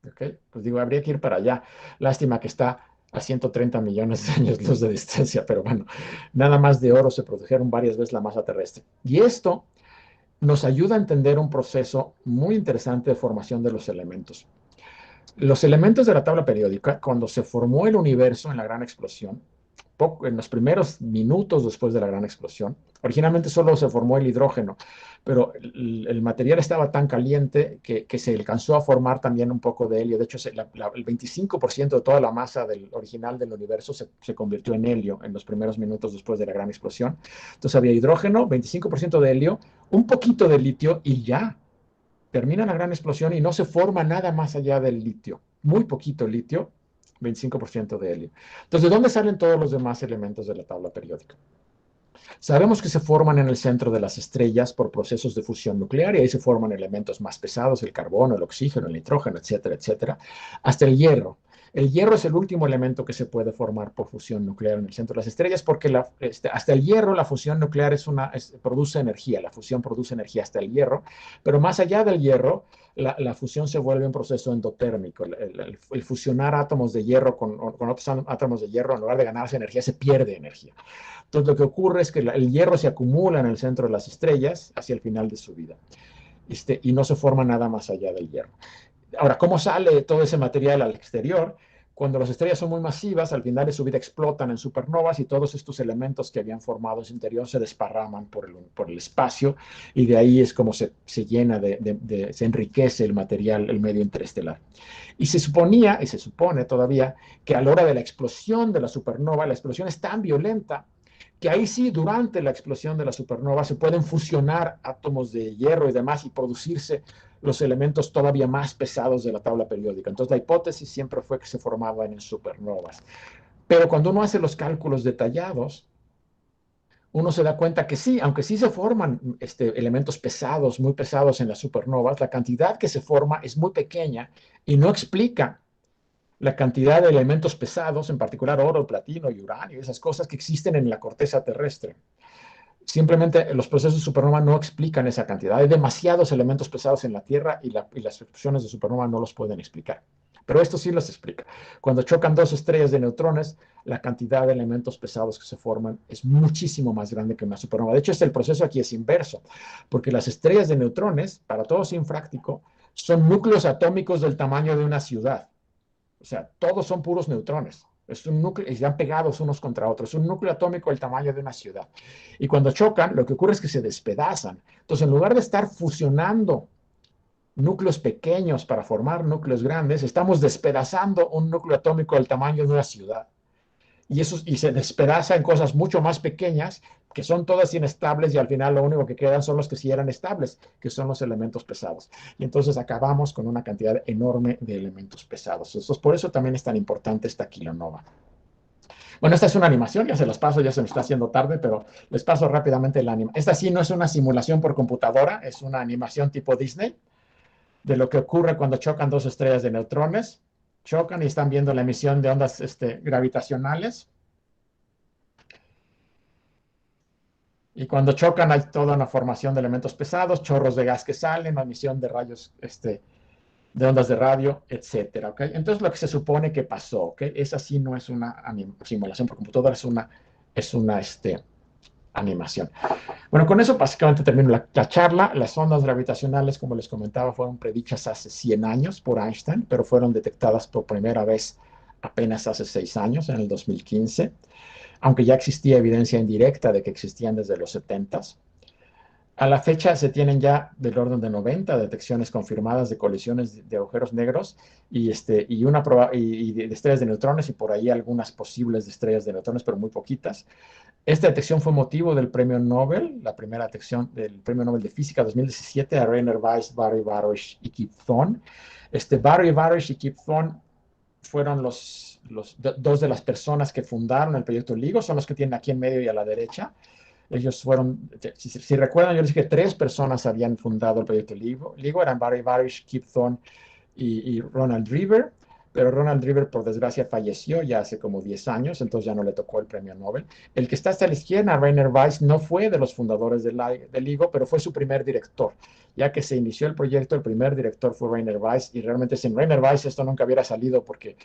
¿Okay? Pues digo, habría que ir para allá. Lástima que está a 130 millones de años luz de distancia, pero bueno, nada más de oro se produjeron varias veces la masa terrestre. Y esto nos ayuda a entender un proceso muy interesante de formación de los elementos. Los elementos de la tabla periódica, cuando se formó el universo en la gran explosión, en los primeros minutos después de la gran explosión, originalmente solo se formó el hidrógeno, pero el material estaba tan caliente que se alcanzó a formar también un poco de helio. De hecho, el 25% de toda la masa original del universo se convirtió en helio en los primeros minutos después de la gran explosión. Entonces había hidrógeno, 25% de helio, un poquito de litio y ya. Termina la gran explosión y no se forma nada más allá del litio. Muy poquito litio, 25% de helio. Entonces, ¿de dónde salen todos los demás elementos de la tabla periódica? Sabemos que se forman en el centro de las estrellas por procesos de fusión nuclear y ahí se forman elementos más pesados, el carbono, el oxígeno, el nitrógeno, etcétera, etcétera, hasta el hierro. El hierro es el último elemento que se puede formar por fusión nuclear en el centro de las estrellas porque hasta el hierro la fusión nuclear produce energía, la fusión produce energía hasta el hierro, pero más allá del hierro, la fusión se vuelve un proceso endotérmico. El fusionar átomos de hierro con otros átomos de hierro, en lugar de ganarse energía, se pierde energía. Entonces, lo que ocurre es que el hierro se acumula en el centro de las estrellas hacia el final de su vida y no se forma nada más allá del hierro. Ahora, ¿cómo sale todo ese material al exterior? Cuando las estrellas son muy masivas, al final de su vida explotan en supernovas y todos estos elementos que habían formado en su interior se desparraman por el espacio y de ahí es como se llena, se enriquece el material, el medio interestelar. Y se suponía, y se supone todavía, que a la hora de la explosión de la supernova, la explosión es tan violenta que ahí sí, durante la explosión de la supernova, se pueden fusionar átomos de hierro y demás y producirse los elementos todavía más pesados de la tabla periódica. Entonces, la hipótesis siempre fue que se formaban en supernovas. Pero cuando uno hace los cálculos detallados, uno se da cuenta que sí, aunque sí se forman elementos pesados, muy pesados en las supernovas, la cantidad que se forma es muy pequeña y no explica la cantidad de elementos pesados, en particular oro, platino y uranio, esas cosas que existen en la corteza terrestre. Simplemente los procesos de supernova no explican esa cantidad. Hay demasiados elementos pesados en la Tierra y las explosiones de supernova no los pueden explicar. Pero esto sí los explica. Cuando chocan dos estrellas de neutrones, la cantidad de elementos pesados que se forman es muchísimo más grande que una supernova. De hecho, el proceso aquí es inverso, porque las estrellas de neutrones, para todo sinfráctico, son núcleos atómicos del tamaño de una ciudad. O sea, todos son puros neutrones. Es un núcleo, están pegados unos contra otros. Es un núcleo atómico del tamaño de una ciudad. Y cuando chocan, lo que ocurre es que se despedazan. Entonces, en lugar de estar fusionando núcleos pequeños para formar núcleos grandes, estamos despedazando un núcleo atómico del tamaño de una ciudad. Y se despedaza en cosas mucho más pequeñas, que son todas inestables, y al final lo único que quedan son los que sí eran estables, que son los elementos pesados. Y entonces acabamos con una cantidad enorme de elementos pesados. Entonces, por eso también es tan importante esta kilonova. Bueno, esta es una animación, ya se las paso, ya se me está haciendo tarde, pero les paso rápidamente la animación. Esta sí no es una simulación por computadora, es una animación tipo Disney, de lo que ocurre cuando chocan dos estrellas de neutrones. Chocan y están viendo la emisión de ondas gravitacionales. Y cuando chocan hay toda una formación de elementos pesados, chorros de gas que salen, emisión de rayos, de ondas de radio, etcétera, ¿ok? Entonces lo que se supone que pasó, ¿ok? Esa sí no es una simulación por computadora, es una animación. Bueno, con eso básicamente termino la charla. Las ondas gravitacionales, como les comentaba, fueron predichas hace 100 años por Einstein, pero fueron detectadas por primera vez apenas hace 6 años, en el 2015, aunque ya existía evidencia indirecta de que existían desde los 70s. A la fecha se tienen ya del orden de 90 detecciones confirmadas de colisiones de agujeros negros y de estrellas de neutrones, y por ahí algunas posibles de estrellas de neutrones, pero muy poquitas. Esta detección fue motivo del premio Nobel, la primera detección del premio Nobel de Física 2017 a Rainer Weiss, Barry Barish y Kip Thorne. Barry Barish y Kip Thorne fueron dos de las personas que fundaron el proyecto LIGO, son los que tienen aquí en medio y a la derecha. Ellos fueron, si recuerdan, yo les dije que 3 personas habían fundado el proyecto LIGO. Eran Barry Barish, Kip Thorne y Ronald River, pero Ronald River, por desgracia, falleció ya hace como 10 años, entonces ya no le tocó el premio Nobel. El que está hasta la izquierda, Rainer Weiss, no fue de los fundadores del LIGO, pero fue su primer director. Ya que se inició el proyecto, el primer director fue Rainer Weiss, y realmente sin Rainer Weiss esto nunca hubiera salido, porque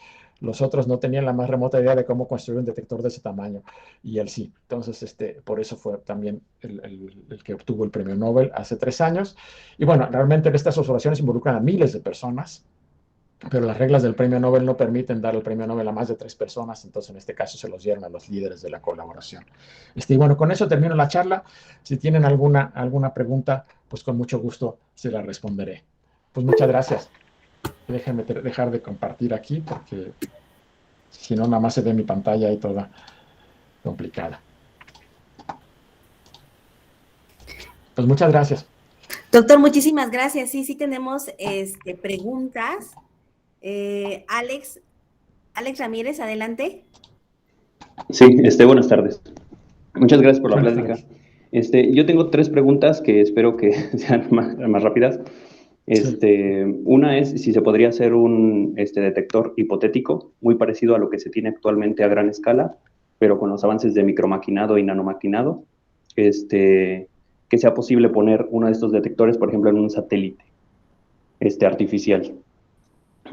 los otros no tenían la más remota idea de cómo construir un detector de ese tamaño, y él sí. Entonces, por eso fue también el que obtuvo el premio Nobel hace 3 años. Y bueno, realmente estas observaciones involucran a miles de personas, pero las reglas del premio Nobel no permiten dar el premio Nobel a más de 3 personas, entonces en este caso se los dieron a los líderes de la colaboración. Y bueno, con eso termino la charla. Si tienen alguna pregunta, pues con mucho gusto se la responderé. Pues muchas gracias. Déjenme dejar de compartir aquí, porque si no, nada más se ve mi pantalla ahí toda complicada. Pues muchas gracias. Doctor, muchísimas gracias. Sí tenemos preguntas. Alex Ramírez, adelante. Sí, buenas tardes. Muchas gracias por la Buenas plática. tardes. Yo tengo 3 preguntas que espero que sean más rápidas. Sí. Una es si se podría hacer un detector hipotético muy parecido a lo que se tiene actualmente a gran escala, pero con los avances de micromaquinado y nanomaquinado, que sea posible poner uno de estos detectores, por ejemplo, en un satélite artificial.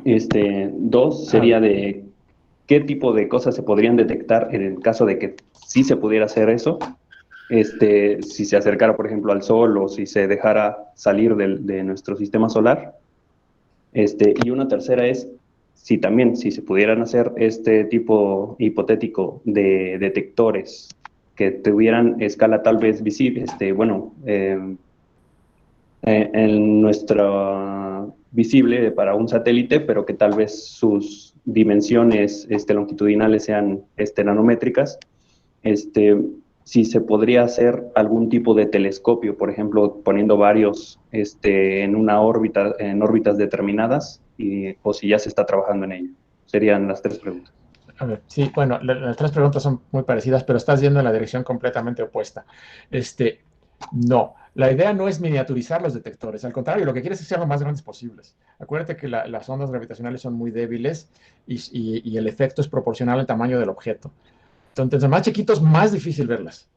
2 sería de qué tipo de cosas se podrían detectar en el caso de que sí se pudiera hacer eso, si se acercara, por ejemplo, al Sol, o si se dejara salir de nuestro sistema solar. Y una tercera es si se pudieran hacer este tipo hipotético de detectores que tuvieran escala tal vez visible, en nuestra visible para un satélite, pero que tal vez sus dimensiones longitudinales sean nanométricas, si se podría hacer algún tipo de telescopio, por ejemplo, poniendo varios en una órbita, en órbitas determinadas, o si ya se está trabajando en ello. Serían las 3 preguntas. A ver, sí, bueno, las 3 preguntas son muy parecidas, pero estás yendo en la dirección completamente opuesta. No, la idea no es miniaturizar los detectores, al contrario, lo que quieres es ser lo más grandes posibles. Acuérdate que las ondas gravitacionales son muy débiles y el efecto es proporcional al tamaño del objeto. Entonces, más chiquitos, más difícil verlas.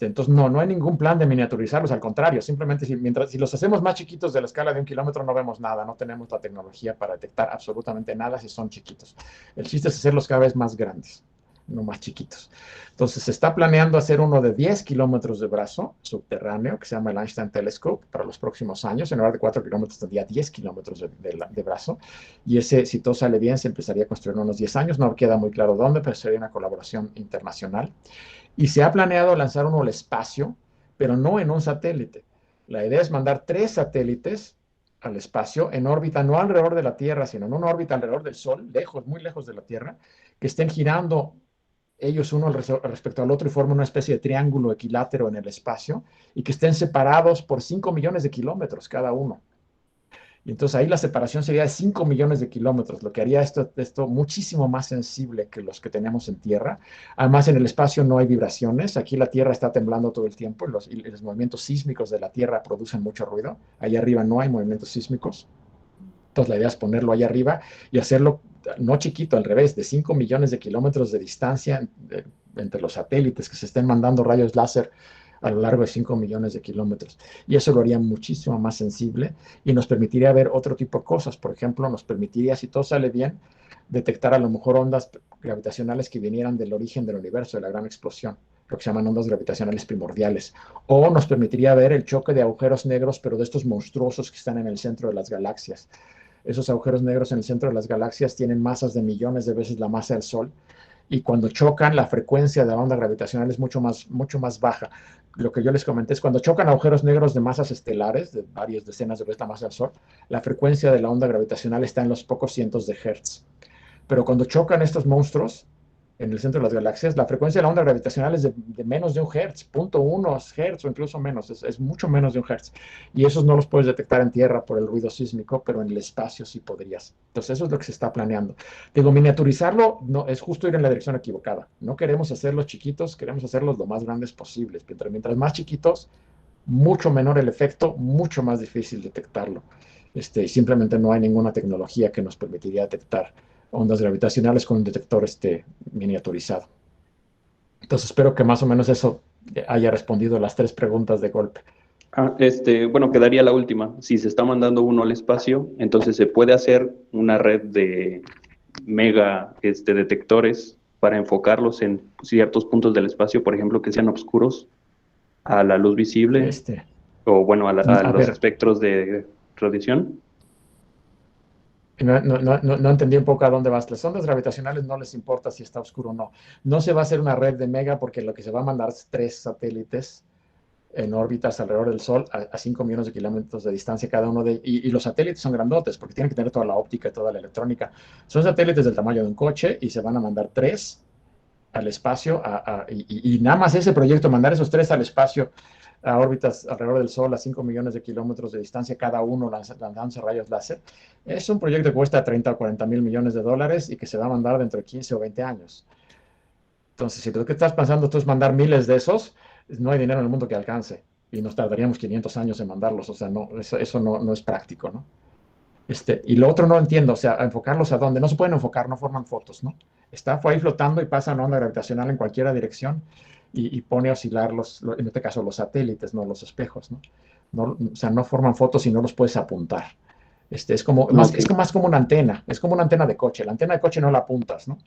Entonces, no hay ningún plan de miniaturizarlos, al contrario, simplemente si los hacemos más chiquitos de la escala de 1 kilómetro no vemos nada, no tenemos la tecnología para detectar absolutamente nada si son chiquitos. El chiste es hacerlos cada vez más grandes, no más chiquitos. Entonces, se está planeando hacer uno de 10 kilómetros de brazo subterráneo, que se llama el Einstein Telescope, para los próximos años. En lugar de 4 kilómetros, tendría 10 kilómetros de brazo. Y ese, si todo sale bien, se empezaría a construir en unos 10 años. No queda muy claro dónde, pero sería una colaboración internacional. Y se ha planeado lanzar uno al espacio, pero no en un satélite. La idea es mandar 3 satélites al espacio en órbita, no alrededor de la Tierra, sino en una órbita alrededor del Sol, lejos, muy lejos de la Tierra, que estén girando ellos uno respecto al otro y formen una especie de triángulo equilátero en el espacio y que estén separados por 5 millones de kilómetros cada uno. Y entonces ahí la separación sería de 5 millones de kilómetros, lo que haría esto muchísimo más sensible que los que tenemos en Tierra. Además, en el espacio no hay vibraciones. Aquí la Tierra está temblando todo el tiempo y los movimientos sísmicos de la Tierra producen mucho ruido. Allá arriba no hay movimientos sísmicos. Entonces la idea es ponerlo allá arriba y hacerlo no chiquito, al revés, de 5 millones de kilómetros de distancia entre los satélites que se estén mandando rayos láser a lo largo de 5 millones de kilómetros. Y eso lo haría muchísimo más sensible y nos permitiría ver otro tipo de cosas. Por ejemplo, nos permitiría, si todo sale bien, detectar a lo mejor ondas gravitacionales que vinieran del origen del universo, de la gran explosión, lo que se llaman ondas gravitacionales primordiales. O nos permitiría ver el choque de agujeros negros, pero de estos monstruosos que están en el centro de las galaxias. Esos agujeros negros en el centro de las galaxias tienen masas de millones de veces la masa del Sol, y cuando chocan, la frecuencia de la onda gravitacional es mucho más baja. Lo que yo les comenté es cuando chocan agujeros negros de masas estelares, de varias decenas de veces la masa del Sol, la frecuencia de la onda gravitacional está en los pocos cientos de hertz. Pero cuando chocan estos monstruos en el centro de las galaxias, la frecuencia de la onda gravitacional es de menos de 1 hertz, 0.1 hertz o incluso menos, es mucho menos de 1 hertz. Y esos no los puedes detectar en Tierra por el ruido sísmico, pero en el espacio sí podrías. Entonces eso es lo que se está planeando. Digo, miniaturizarlo no, es justo ir en la dirección equivocada. No queremos hacerlos chiquitos, queremos hacerlos lo más grandes posibles. Mientras más chiquitos, mucho menor el efecto, mucho más difícil detectarlo. Simplemente no hay ninguna tecnología que nos permitiría detectar ondas gravitacionales con un detector miniaturizado. Entonces espero que más o menos eso haya respondido las 3 preguntas de golpe. Bueno, quedaría la última. Si se está mandando uno al espacio, entonces se puede hacer una red de mega detectores para enfocarlos en ciertos puntos del espacio, por ejemplo, que sean oscuros a la luz visible o bueno, a los espectros de radiación. No entendí un poco a dónde vas. Las ondas gravitacionales no les importa si está oscuro o no. No se va a hacer una red de mega porque lo que se va a mandar es 3 satélites en órbitas alrededor del Sol a 5 millones de kilómetros de distancia cada uno y los satélites son grandotes porque tienen que tener toda la óptica y toda la electrónica. Son satélites del tamaño de un coche y se van a mandar 3 al espacio y nada más ese proyecto, mandar esos 3 al espacio a órbitas alrededor del Sol a 5 millones de kilómetros de distancia cada uno lanzando rayos láser, es un proyecto que cuesta 30 o 40 mil millones de dólares y que se va a mandar dentro de 15 o 20 años. Entonces, si lo que estás pensando tú es mandar miles de esos, no hay dinero en el mundo que alcance y nos tardaríamos 500 años en mandarlos. O sea, no, eso no es práctico, ¿no? Y lo otro no entiendo, o sea, enfocarlos a dónde. No se pueden enfocar, no forman fotos, ¿no? Está ahí flotando y pasa una onda gravitacional en cualquier dirección y pone a oscilar en este caso los satélites, no los espejos, ¿no? O sea, no forman fotos y no los puedes apuntar. Es más como una antena, es como una antena de coche. La antena de coche no la apuntas, ¿no?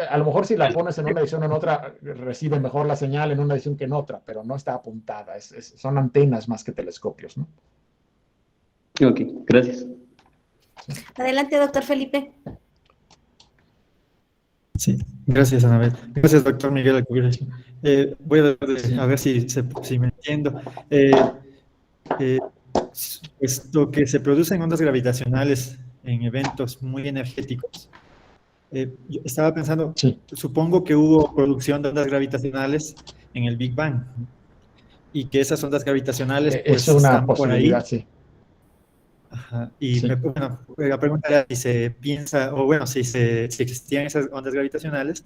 A lo mejor si la pones en una dirección o en otra, recibe mejor la señal en una dirección que en otra, pero no está apuntada. Son antenas más que telescopios, ¿no? Ok, gracias. Adelante, doctor Felipe. Sí, gracias, Anabel. Gracias, doctor Miguel Alcubierre. Voy a ver si me entiendo. Puesto que se producen ondas gravitacionales en eventos muy energéticos, yo estaba pensando, supongo que hubo producción de ondas gravitacionales en el Big Bang y que esas ondas gravitacionales pues, es una están posibilidad, por ahí. Sí. Ajá. Y la pregunta era si se piensa, o bueno, si existían esas ondas gravitacionales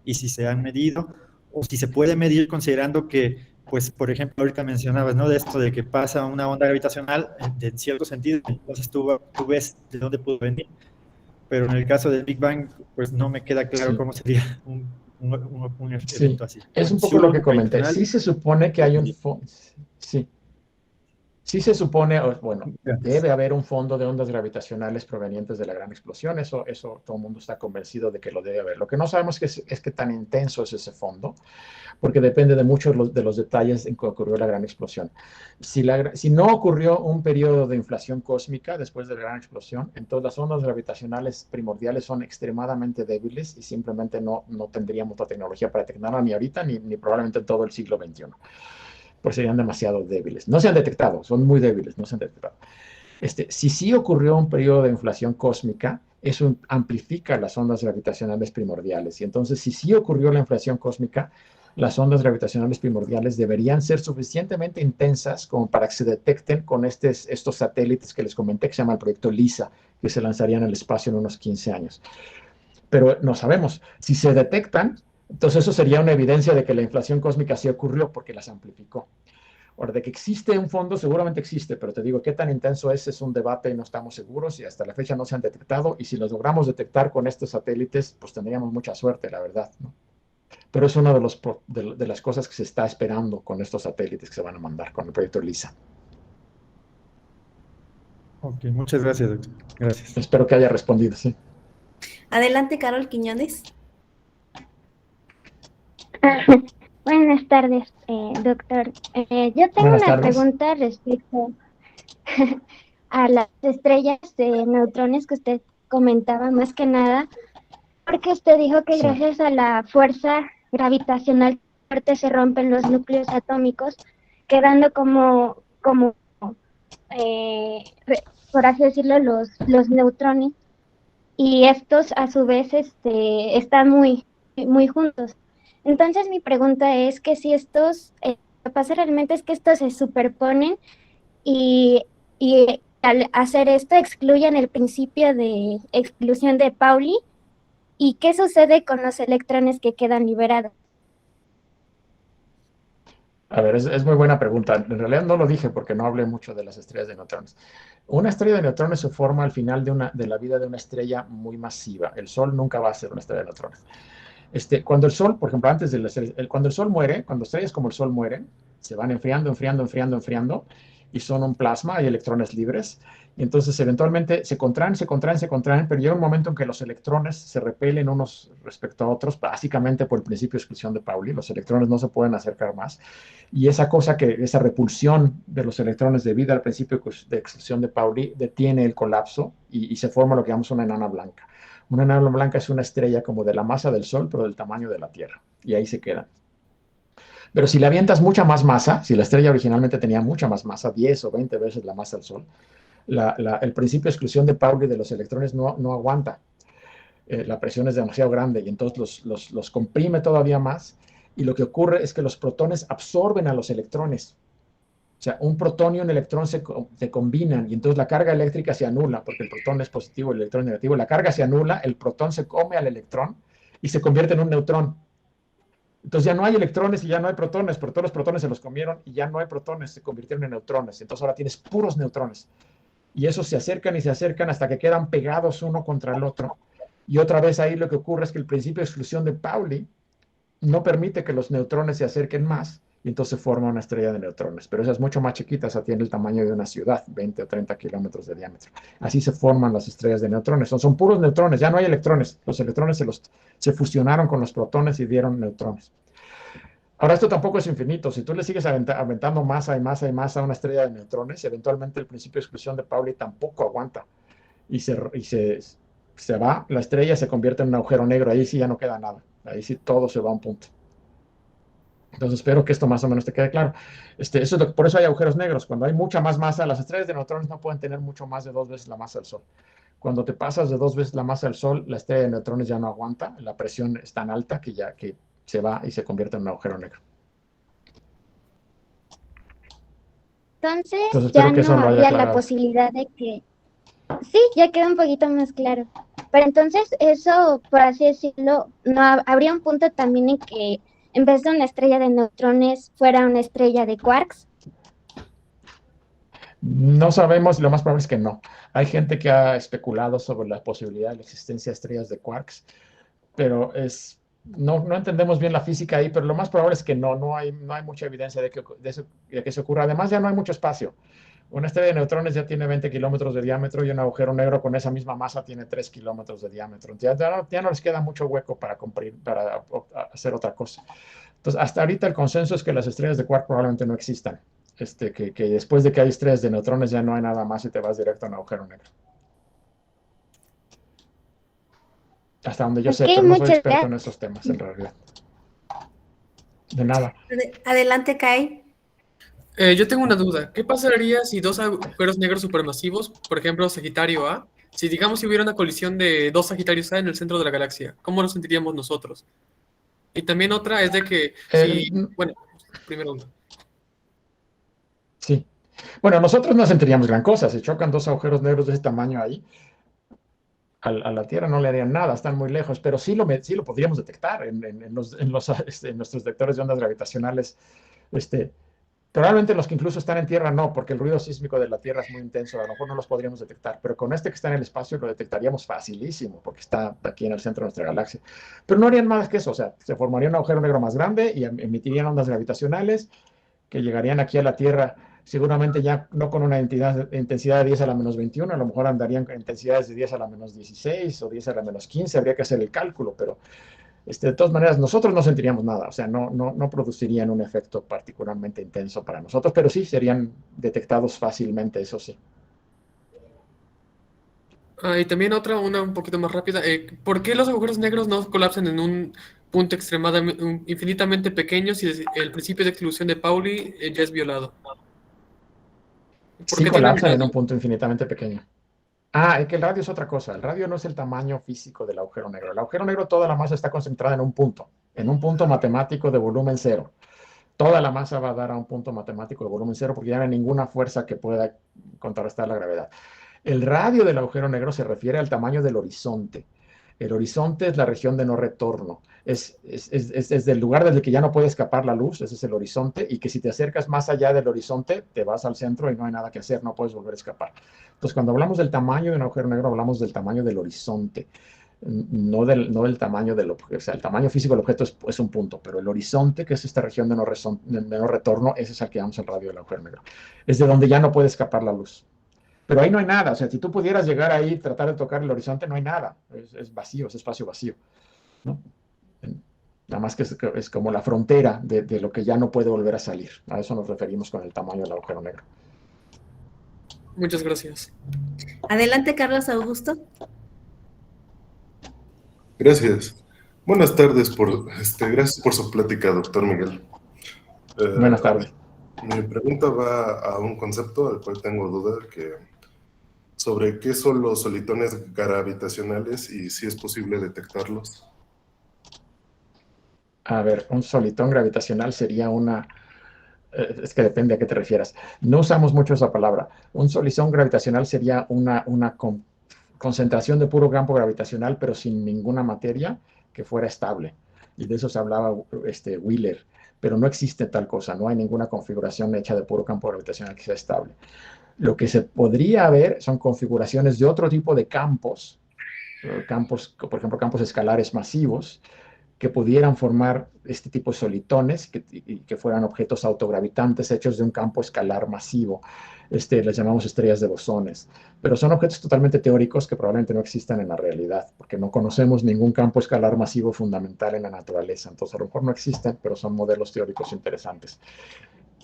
y si se han medido, o si se puede medir considerando que, pues, por ejemplo, ahorita mencionabas, ¿no? De esto de que pasa una onda gravitacional en cierto sentido, entonces tú ves de dónde pudo venir. Pero en el caso del Big Bang, pues no me queda claro cómo sería un Sí, evento así. es un Si poco hubo lo que un comenté. gravitacional, Sí se supone que hay un... Sí, sí se supone, bueno, gracias. debe haber un fondo de ondas gravitacionales provenientes de la gran explosión. Eso todo el mundo está convencido de que lo debe haber. Lo que no sabemos es qué tan intenso es ese fondo, porque depende de muchos de los detalles en que ocurrió la gran explosión. Si no ocurrió un periodo de inflación cósmica después de la gran explosión, entonces las ondas gravitacionales primordiales son extremadamente débiles y simplemente no tendríamos la tecnología para detectarla ni ahorita ni probablemente en todo el siglo XXI, pues serían demasiado débiles. No se han detectado, son muy débiles, no se han detectado. Si sí ocurrió un periodo de inflación cósmica, eso amplifica las ondas gravitacionales primordiales. Y entonces, si sí ocurrió la inflación cósmica, las ondas gravitacionales primordiales deberían ser suficientemente intensas como para que se detecten con estos satélites que les comenté, que se llama el proyecto LISA, que se lanzarían al espacio en unos 15 años. Pero no sabemos. Si se detectan, entonces eso sería una evidencia de que la inflación cósmica sí ocurrió porque las amplificó. Ahora, de que existe un fondo, seguramente existe, pero te digo, qué tan intenso es un debate y no estamos seguros y hasta la fecha no se han detectado. Y si los logramos detectar con estos satélites, pues tendríamos mucha suerte, la verdad, ¿no? Pero es una de las cosas que se está esperando con estos satélites que se van a mandar con el proyecto LISA. Ok, muchas gracias, doctor. Gracias. Espero que haya respondido, sí. Adelante, Carol Quiñones. Buenas tardes, doctor. Yo tengo Buenas una tardes. pregunta respecto a las estrellas de neutrones que usted comentaba, más que nada, porque usted dijo que Sí. gracias a la fuerza gravitacional fuerte se rompen los núcleos atómicos, quedando como por así decirlo, los neutrones, y estos a su vez están muy juntos. Entonces mi pregunta es que si estos, lo que pasa realmente es que estos se superponen y al hacer esto excluyen el principio de exclusión de Pauli. ¿Y qué sucede con los electrones que quedan liberados? A ver, es muy buena pregunta. En realidad no lo dije porque no hablé mucho de las estrellas de neutrones. Una estrella de neutrones se forma al final de la vida de una estrella muy masiva. El Sol nunca va a ser una estrella de neutrones. Cuando el Sol, por ejemplo, cuando el Sol muere, cuando estrellas como el Sol mueren, se van enfriando, enfriando, enfriando, enfriando, y son un plasma, hay electrones libres, y entonces eventualmente se contraen, se contraen, se contraen, pero llega un momento en que los electrones se repelen unos respecto a otros, básicamente por el principio de exclusión de Pauli, los electrones no se pueden acercar más, y esa repulsión de los electrones debido al principio de exclusión de Pauli detiene el colapso y se forma lo que llamamos una enana blanca. Una enana blanca es una estrella como de la masa del Sol, pero del tamaño de la Tierra. Y ahí se quedan. Pero si le avientas mucha más masa, si la estrella originalmente tenía mucha más masa, 10 o 20 veces la masa del Sol, el principio de exclusión de Pauli de los electrones no aguanta. La presión es demasiado grande y entonces los comprime todavía más. Y lo que ocurre es que los protones absorben a los electrones. O sea, un protón y un electrón se combinan y entonces la carga eléctrica se anula porque el protón es positivo y el electrón es negativo. La carga se anula, el protón se come al electrón y se convierte en un neutrón. Entonces ya no hay electrones y ya no hay protones, porque todos los protones se los comieron y ya no hay protones, se convirtieron en neutrones. Entonces ahora tienes puros neutrones. Y esos se acercan y se acercan hasta que quedan pegados uno contra el otro. Y otra vez ahí lo que ocurre es que el principio de exclusión de Pauli no permite que los neutrones se acerquen más y entonces forma una estrella de neutrones. Pero esa es mucho más chiquita, esa tiene el tamaño de una ciudad, 20 o 30 kilómetros de diámetro. Así se forman las estrellas de neutrones. Son puros neutrones, ya no hay electrones. Los electrones se fusionaron con los protones y dieron neutrones. Ahora, esto tampoco es infinito. Si tú le sigues aventando masa y masa y masa a una estrella de neutrones, eventualmente el principio de exclusión de Pauli tampoco aguanta. Y se va, la estrella se convierte en un agujero negro. Ahí sí ya no queda nada. Ahí sí todo se va a un punto. Entonces espero que esto más o menos te quede claro. Por eso hay agujeros negros. Cuando hay mucha más masa, las estrellas de neutrones no pueden tener mucho más de 2 veces la masa del Sol. Cuando te pasas de 2 veces la masa del Sol, la estrella de neutrones ya no aguanta. La presión es tan alta que se va y se convierte en un agujero negro. Entonces Espero ya que eso no lo haya habría la aclarado. posibilidad de que... Sí, ya queda un poquito más claro. Pero entonces eso, por así decirlo, no habría un punto también en que en vez de una estrella de neutrones fuera una estrella de quarks. No sabemos, lo más probable es que no. Hay gente que ha especulado sobre la posibilidad de la existencia de estrellas de quarks, pero es no entendemos bien la física ahí, pero lo más probable es que no hay mucha evidencia de que se ocurra. Además, ya no hay mucho espacio. Una estrella de neutrones ya tiene 20 kilómetros de diámetro y un agujero negro con esa misma masa tiene 3 kilómetros de diámetro. Ya no les queda mucho hueco para hacer otra cosa. Entonces, hasta ahorita el consenso es que las estrellas de quark probablemente no existan. Que después de que hay estrellas de neutrones ya no hay nada más y te vas directo a un agujero negro. Hasta donde yo sé, pero no soy experto en esos temas en realidad. De nada. Adelante, Kai. Yo tengo una duda. ¿Qué pasaría si dos agujeros negros supermasivos, por ejemplo Sagitario A, si digamos si hubiera una colisión de dos Sagitarios A en el centro de la galaxia, ¿cómo nos sentiríamos nosotros? Y también otra es de que bueno, primero una. Sí. Bueno, nosotros no sentiríamos gran cosa. Si chocan dos agujeros negros de ese tamaño ahí, a la Tierra no le harían nada, están muy lejos, pero sí lo podríamos detectar en nuestros detectores de ondas gravitacionales. Probablemente los que incluso están en Tierra no, porque el ruido sísmico de la Tierra es muy intenso, a lo mejor no los podríamos detectar, pero con este que está en el espacio lo detectaríamos facilísimo, porque está aquí en el centro de nuestra galaxia. Pero no harían más que eso, o sea, se formaría un agujero negro más grande y emitirían ondas gravitacionales que llegarían aquí a la Tierra, seguramente ya no con una intensidad de 10 a la menos 21, a lo mejor andarían con intensidades de 10 a la menos 16 o 10 a la menos 15, habría que hacer el cálculo, pero de todas maneras nosotros no sentiríamos nada, o sea, no producirían un efecto particularmente intenso para nosotros, pero sí serían detectados fácilmente, eso sí. Y también otra, una un poquito más rápida. ¿Por qué los agujeros negros no colapsan en un punto infinitamente pequeño si el principio de exclusión de Pauli ya es violado? Sí colapsan en un punto infinitamente pequeño. Es que el radio es otra cosa. El radio no es el tamaño físico del agujero negro. El agujero negro, toda la masa está concentrada en un punto matemático de volumen cero. Toda la masa va a dar a un punto matemático de volumen cero porque ya no hay ninguna fuerza que pueda contrarrestar la gravedad. El radio del agujero negro se refiere al tamaño del horizonte. El horizonte es la región de no retorno. Es el lugar desde que ya no puede escapar la luz, ese es el horizonte, y que si te acercas más allá del horizonte, te vas al centro y no hay nada que hacer, no puedes volver a escapar. Entonces, cuando hablamos del tamaño de un agujero negro, hablamos del tamaño del horizonte, no del tamaño del objeto. O sea, el tamaño físico del objeto es un punto, pero el horizonte, que es esta región de no retorno, ese es al que llamamos el radio del agujero negro. Es de donde ya no puede escapar la luz. Pero ahí no hay nada, o sea, si tú pudieras llegar ahí y tratar de tocar el horizonte, no hay nada, es vacío, es espacio vacío, ¿no? Nada más que es como la frontera de lo que ya no puede volver a salir. A eso nos referimos con el tamaño del agujero negro. Muchas gracias. Adelante, Carlos Augusto. Gracias. Buenas tardes, gracias por su plática, doctor Miguel. Buenas tardes. Mi pregunta va a un concepto al cual tengo duda, sobre qué son los solitones gravitacionales y si es posible detectarlos. A ver, un solitón gravitacional sería es que depende a qué te refieras. No usamos mucho esa palabra. Un solitón gravitacional sería una concentración de puro campo gravitacional, pero sin ninguna materia que fuera estable. Y de eso se hablaba Wheeler. Pero no existe tal cosa, no hay ninguna configuración hecha de puro campo gravitacional que sea estable. Lo que se podría ver son configuraciones de otro tipo de campos, por ejemplo, campos escalares masivos, que pudieran formar este tipo de solitones, que fueran objetos autogravitantes hechos de un campo escalar masivo. Les llamamos estrellas de bosones. Pero son objetos totalmente teóricos que probablemente no existan en la realidad, porque no conocemos ningún campo escalar masivo fundamental en la naturaleza. Entonces, a lo mejor no existen, pero son modelos teóricos interesantes.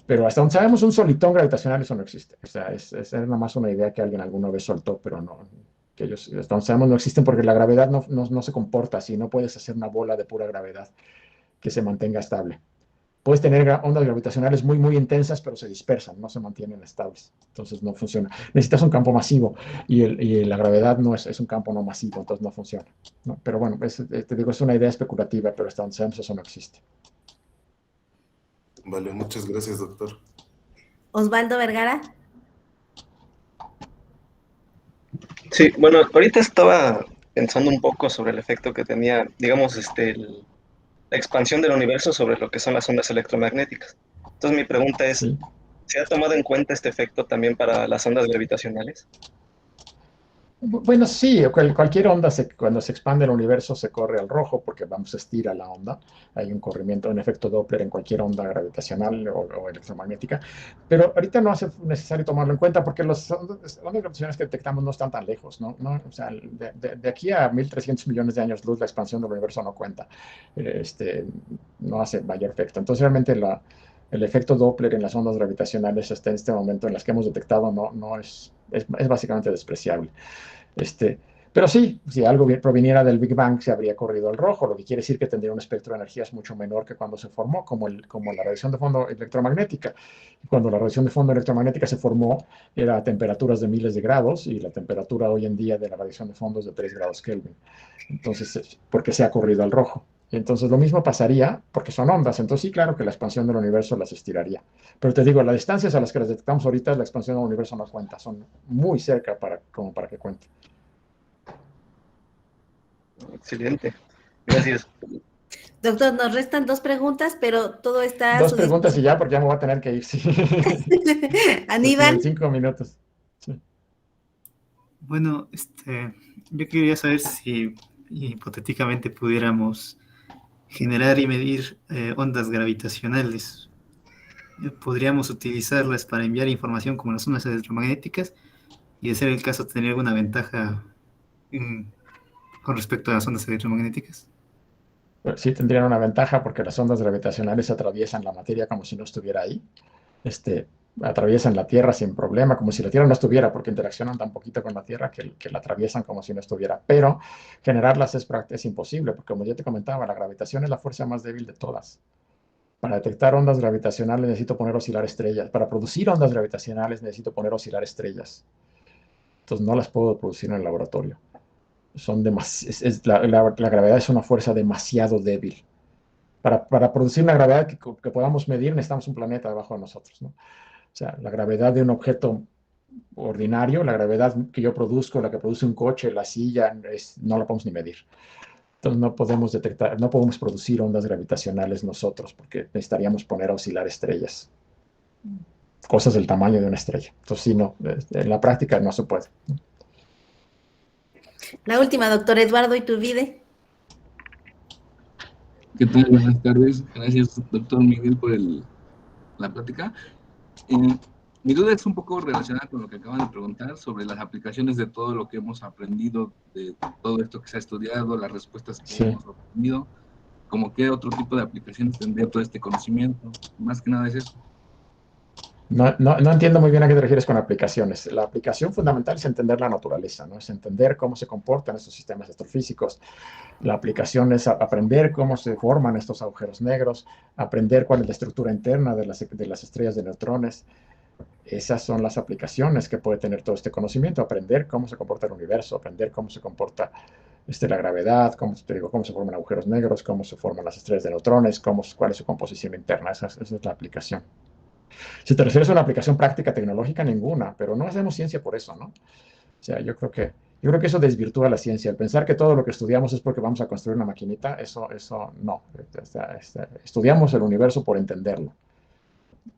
Pero hasta donde sabemos, un solitón gravitacional, eso no existe. O sea, es nada más una idea que alguien alguna vez soltó, pero no, que ellos, hasta donde sabemos, no existen porque la gravedad no se comporta así. No puedes hacer una bola de pura gravedad que se mantenga estable. Puedes tener ondas gravitacionales muy, muy intensas, pero se dispersan, no se mantienen estables. Entonces no funciona. Necesitas un campo masivo y la gravedad no es un campo no masivo, entonces no funciona, ¿no? Pero bueno, te digo, es una idea especulativa, pero hasta donde sabemos eso no existe. Vale, muchas gracias, doctor. Osvaldo Vergara. Sí, bueno, ahorita estaba pensando un poco sobre el efecto que tenía, digamos, la expansión del universo sobre lo que son las ondas electromagnéticas. Entonces mi pregunta es, Sí. ¿se ha tomado en cuenta este efecto también para las ondas gravitacionales? Bueno, sí, cualquier onda, cuando se expande el universo se corre al rojo porque vamos a estirar la onda. Hay un corrimiento, un efecto Doppler en cualquier onda gravitacional o electromagnética. Pero ahorita no hace necesario tomarlo en cuenta porque las ondas gravitacionales que detectamos no están tan lejos, ¿no? O sea, de aquí a 1.300 millones de años luz, la expansión del universo no cuenta. No hace mayor efecto. Entonces, realmente el efecto Doppler en las ondas gravitacionales hasta en este momento en las que hemos detectado no es básicamente despreciable. Pero sí, si algo proviniera del Big Bang, se habría corrido al rojo, lo que quiere decir que tendría un espectro de energías mucho menor que cuando se formó, como la radiación de fondo electromagnética. Cuando la radiación de fondo electromagnética se formó, era a temperaturas de miles de grados, y la temperatura hoy en día de la radiación de fondo es de 3 grados Kelvin. Entonces, porque se ha corrido al rojo. Entonces, lo mismo pasaría porque son ondas. Entonces, sí, claro que la expansión del universo las estiraría. Pero te digo, las distancias a las que las detectamos ahorita, la expansión del universo no cuenta. Son muy cerca como para que cuente. Excelente. Gracias. Doctor, nos restan 2 preguntas, pero todo está a 2 su preguntas y disposición. ya, porque ya me voy a tener que ir. Sí. Aníbal. En 5 minutos. Sí. Bueno, yo quería saber si hipotéticamente pudiéramos generar y medir ondas gravitacionales. Podríamos utilizarlas para enviar información como las ondas electromagnéticas y, de ser el caso, tener alguna ventaja con respecto a las ondas electromagnéticas. Pues sí, tendrían una ventaja porque las ondas gravitacionales atraviesan la materia como si no estuviera ahí. Atraviesan la Tierra sin problema, como si la Tierra no estuviera, porque interaccionan tan poquito con la Tierra que la atraviesan como si no estuviera. Pero generarlas es imposible, porque como ya te comentaba, la gravitación es la fuerza más débil de todas. Para detectar ondas gravitacionales necesito poner a oscilar estrellas. Para producir ondas gravitacionales necesito poner a oscilar estrellas. Entonces no las puedo producir en el laboratorio. La gravedad es una fuerza demasiado débil. Para producir una gravedad que podamos medir necesitamos un planeta debajo de nosotros, ¿no? O sea, la gravedad de un objeto ordinario, la gravedad que yo produzco, la que produce un coche, la silla, no la podemos ni medir. Entonces no podemos detectar, no podemos producir ondas gravitacionales nosotros, porque necesitaríamos poner a oscilar estrellas. Cosas del tamaño de una estrella. Entonces sí, no, en la práctica no se puede. La última, doctor Eduardo Iturbide. ¿Qué tal? Buenas tardes. Gracias, doctor Miguel, por la plática. Mi duda es un poco relacionada con lo que acaban de preguntar sobre las aplicaciones de todo lo que hemos aprendido, de todo esto que se ha estudiado, las respuestas que hemos obtenido. ¿Cómo qué otro tipo de aplicaciones tendría todo este conocimiento? Más que nada es eso. No entiendo muy bien a qué te refieres con aplicaciones. La aplicación fundamental es entender la naturaleza, ¿no? Es entender cómo se comportan estos sistemas astrofísicos. La aplicación es aprender cómo se forman estos agujeros negros, aprender cuál es la estructura interna de las estrellas de neutrones. Esas son las aplicaciones que puede tener todo este conocimiento. Aprender cómo se comporta el universo, aprender cómo se comporta la gravedad, cómo se forman agujeros negros, cómo se forman las estrellas de neutrones, cuál es su composición interna. Esa es la aplicación. Si te refieres a una aplicación práctica tecnológica, ninguna, pero no hacemos ciencia por eso, ¿no? O sea, yo creo que eso desvirtúa la ciencia. El pensar que todo lo que estudiamos es porque vamos a construir una maquinita, eso no. Estudiamos el universo por entenderlo,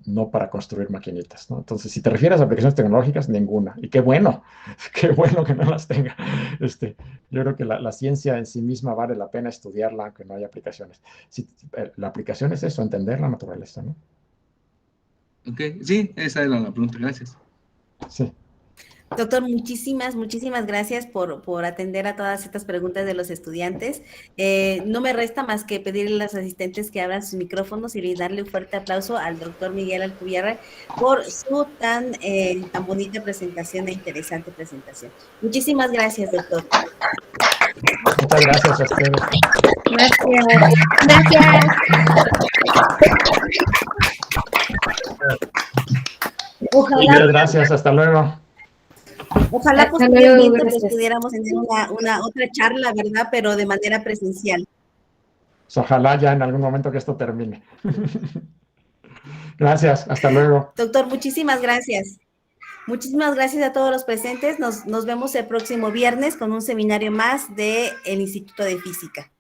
no para construir maquinitas, ¿no? Entonces, si te refieres a aplicaciones tecnológicas, ninguna. Y qué bueno que no las tenga. Yo creo que la ciencia en sí misma vale la pena estudiarla, aunque no haya aplicaciones. La aplicación es eso, entender la naturaleza, ¿no? Ok, sí, esa era la pregunta. Gracias. Sí. Doctor, muchísimas gracias por atender a todas estas preguntas de los estudiantes. No me resta más que pedirle a los asistentes que abran sus micrófonos y darle un fuerte aplauso al doctor Miguel Alcubierre por su tan bonita presentación e interesante presentación. Muchísimas gracias, doctor. Muchas gracias a ustedes. Gracias. Muchas gracias, hasta luego. Ojalá posteriormente pues, pudiéramos tener una otra charla, ¿verdad? Pero de manera presencial. Pues ojalá ya en algún momento que esto termine. Gracias, hasta luego. Doctor, muchísimas gracias. Muchísimas gracias a todos los presentes. Nos vemos el próximo viernes con un seminario más del Instituto de Física.